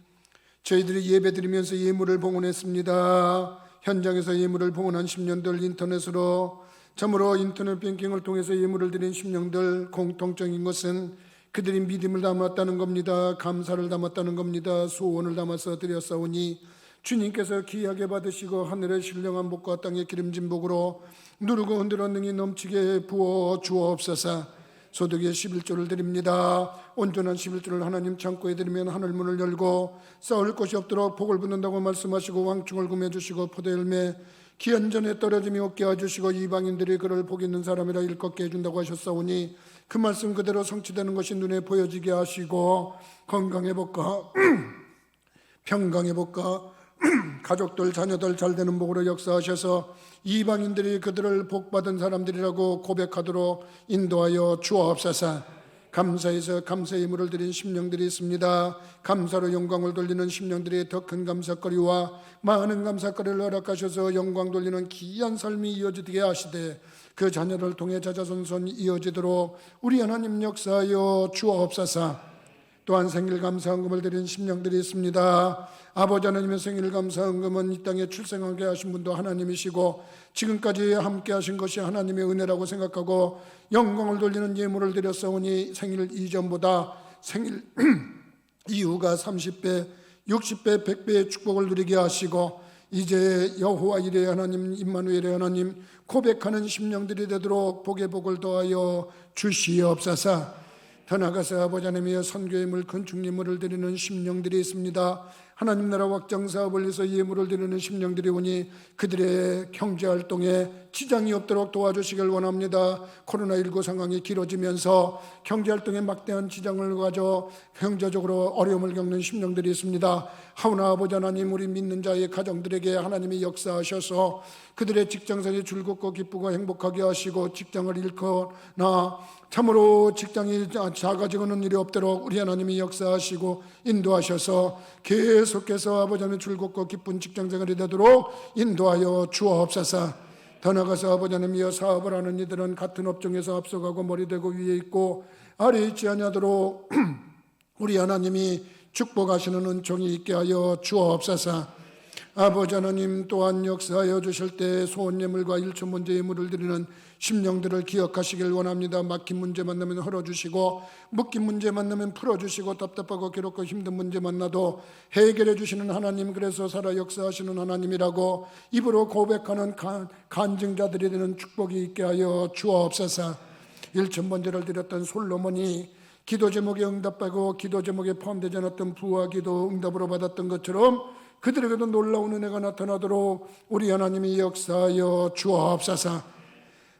저희들이 예배드리면서 예물을 봉헌했습니다. 현장에서 예물을 봉헌한 심령들, 인터넷으로 참으로 인터넷 뱅킹을 통해서 예물을 드린 심령들, 공통적인 것은 그들이 믿음을 담았다는 겁니다. 감사를 담았다는 겁니다. 소원을 담아서 드렸사오니 주님께서 귀하게 받으시고 하늘의 신령한 복과 땅의 기름진 복으로 누르고 흔들어 능히 넘치게 부어 주옵소서. 소득의 11조를 드립니다. 온전한 11조를 하나님 창고에 드리면 하늘문을 열고 쌓을 곳이 없도록 복을 붓는다고 말씀하시고 왕충을 구매해 주시고 포도열매 기한 전에 떨어짐이 없게 해주시고 이방인들이 그를 복 있는 사람이라 일컫게 해준다고 하셨사오니 그 말씀 그대로 성취되는 것이 눈에 보여지게 하시고 건강의 복과 평강의 복과 가족들 자녀들 잘되는 복으로 역사하셔서 이방인들이 그들을 복받은 사람들이라고 고백하도록 인도하여 주옵소서. 감사해서 감사의 예물을 드린 심령들이 있습니다. 감사로 영광을 돌리는 심령들이 더 큰 감사거리와 많은 감사거리를 허락하셔서 영광 돌리는 귀한 삶이 이어지게 하시되 그 자녀를 통해 자자손손 이어지도록 우리 하나님 역사하여 주옵소서. 또한 생일 감사헌금을 드린 심령들이 있습니다. 아버지 하나님의 생일 감사헌금은 이 땅에 출생하게 하신 분도 하나님이시고 지금까지 함께 하신 것이 하나님의 은혜라고 생각하고 영광을 돌리는 예물을 드렸사오니 생일 이전보다 생일 이후가 30배, 60배, 100배의 축복을 누리게 하시고 이제 여호와 이레 하나님, 임마누엘의 하나님 고백하는 심령들이 되도록 복의 복을 더하여 주시옵소서. 더 나아가서 아버지 하나님의 선교예물, 건축예물을 드리는 심령들이 있습니다. 하나님 나라 확장 사업을 위해서 예물을 드리는 심령들이 오니 그들의 경제활동에 지장이 없도록 도와주시길 원합니다. 코로나19 상황이 길어지면서 경제활동에 막대한 지장을 가져 경제적으로 어려움을 겪는 심령들이 있습니다. 하오나 아버지 하나님, 우리 믿는 자의 가정들에게 하나님이 역사하셔서 그들의 직장생활이 즐겁고 기쁘고 행복하게 하시고 직장을 잃거나 참으로 직장이 작아지고는 일이 없도록 우리 하나님이 역사하시고 인도하셔서 계속해서 아버지 하나님 즐겁고 기쁜 직장생활이 되도록 인도하여 주옵소서. 더 나아가서 아버지 하나님이여 사업을 하는 이들은 같은 업종에서 앞서가고 머리대고 위에 있고 아래 있지 아니하도록 우리 하나님이 축복하시는 은총이 있게 하여 주옵소서. 아버지 하나님 또한 역사하여 주실 때 소원예물과 일천문제 예물을 드리는 심령들을 기억하시길 원합니다. 막힌 문제 만나면 헐어주시고 묶인 문제 만나면 풀어주시고 답답하고 괴롭고 힘든 문제 만나도 해결해 주시는 하나님, 그래서 살아 역사하시는 하나님이라고 입으로 고백하는 간증자들이 되는 축복이 있게 하여 주옵소서. 일천번제를 드렸던 솔로몬이 기도 제목에 응답하고 기도 제목에 포함되지 않았던 부와 기도 응답으로 받았던 것처럼 그들에게도 놀라운 은혜가 나타나도록 우리 하나님이 역사하여 주옵소서.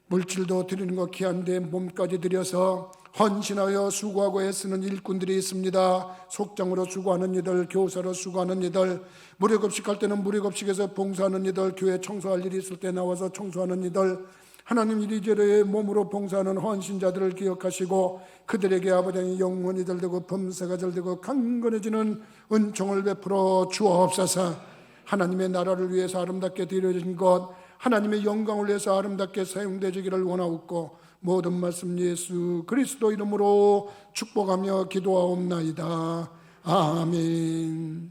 물질도 드리는 것 귀한데 몸까지 들여서 헌신하여 수고하고 애쓰는 일꾼들이 있습니다. 속장으로 수고하는 이들, 교사로 수고하는 이들, 무료급식할 때는 무료급식에서 봉사하는 이들, 교회 청소할 일이 있을 때 나와서 청소하는 이들, 하나님 이리저리의 몸으로 봉사하는 헌신자들을 기억하시고 그들에게 아버지 영원히 잘 되고 범사가 잘 되고 강건해지는 은총을 베풀어 주옵소서. 하나님의 나라를 위해서 아름답게 드려진 것, 하나님의 영광을 위해서 아름답게 사용되기를 원하옵고 모든 말씀 예수 그리스도 이름으로 축복하며 기도하옵나이다. 아멘.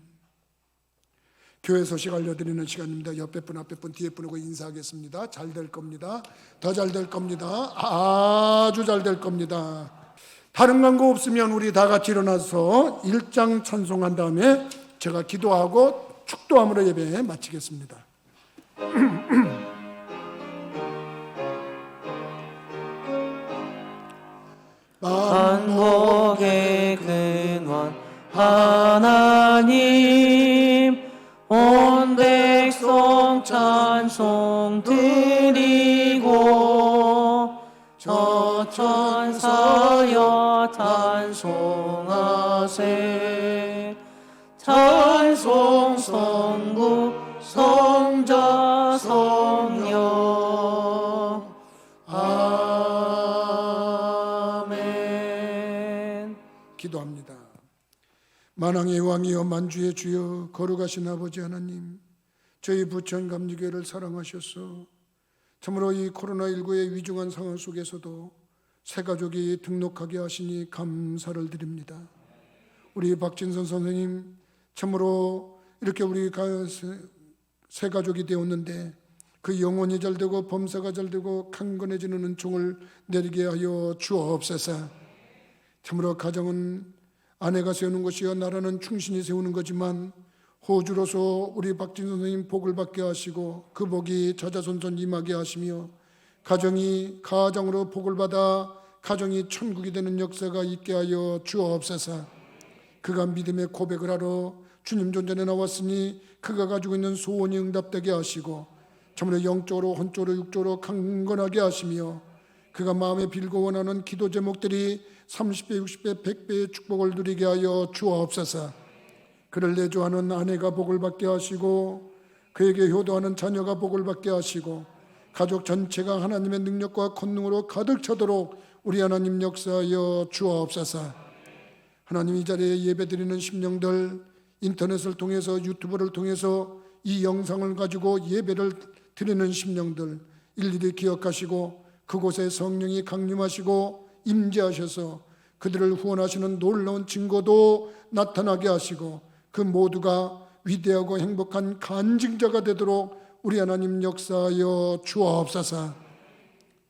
교회 소식 알려드리는 시간입니다. 옆에 분, 앞에 분, 뒤에 분하고 인사하겠습니다. 잘 될 겁니다. 더 잘 될 겁니다. 아주 잘 될 겁니다. 다른 광고 없으면 우리 다 같이 일어나서 1장 찬송한 다음에 제가 기도하고 축도함으로 예배 마치겠습니다. 만복의 근원 하나님, 온 백성 찬송 드리고 저 천사여 찬송하세. 찬송 성부 성자 성령 아멘. 기도합니다. 만왕의 왕이여 만주의 주여 거룩하신 아버지 하나님, 저희 부천 감리교회를 사랑하셔서 참으로 이 코로나19의 위중한 상황 속에서도 새 가족이 등록하게 하시니 감사를 드립니다. 우리 박진선 선생님 참으로 이렇게 우리 새 가족이 되었는데 그 영혼이 잘되고 범사가 잘되고 강건해지는 은총을 내리게 하여 주옵소서. 참으로 가정은 아내가 세우는 것이요 나라는 충신이 세우는 거지만 호주로서 우리 박진 선생님 복을 받게 하시고 그 복이 자자손손 임하게 하시며 가정이 가정으로 복을 받아 가정이 천국이 되는 역사가 있게 하여 주옵소서. 그가 믿음의 고백을 하러 주님 존전에 나왔으니 그가 가지고 있는 소원이 응답되게 하시고 참으로 영적으로 혼적으로 육적으로 강건하게 하시며 그가 마음에 빌고 원하는 기도 제목들이 30배, 60배, 100배의 축복을 누리게 하여 주옵소서. 그를 내조하는 아내가 복을 받게 하시고 그에게 효도하는 자녀가 복을 받게 하시고 가족 전체가 하나님의 능력과 권능으로 가득 차도록 우리 하나님 역사하여 주옵소서. 하나님 이 자리에 예배드리는 심령들 인터넷을 통해서 유튜브를 통해서 이 영상을 가지고 예배를 드리는 심령들 일일이 기억하시고 그곳에 성령이 강림하시고 임재하셔서 그들을 후원하시는 놀라운 증거도 나타나게 하시고 그 모두가 위대하고 행복한 간증자가 되도록 우리 하나님 역사하여 주옵소서.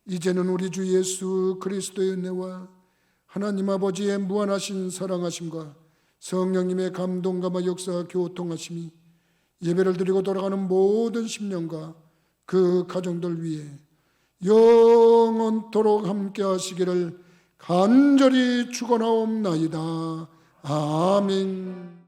이제는 우리 주 예수 그리스도의 은혜와 하나님 아버지의 무한하신 사랑하심과 성령님의 감동감화 역사 교통하심이 예배를 드리고 돌아가는 모든 심령과 그 가정들 위에 영원토록 함께 하시기를 간절히 축원하옵나이다. 아멘.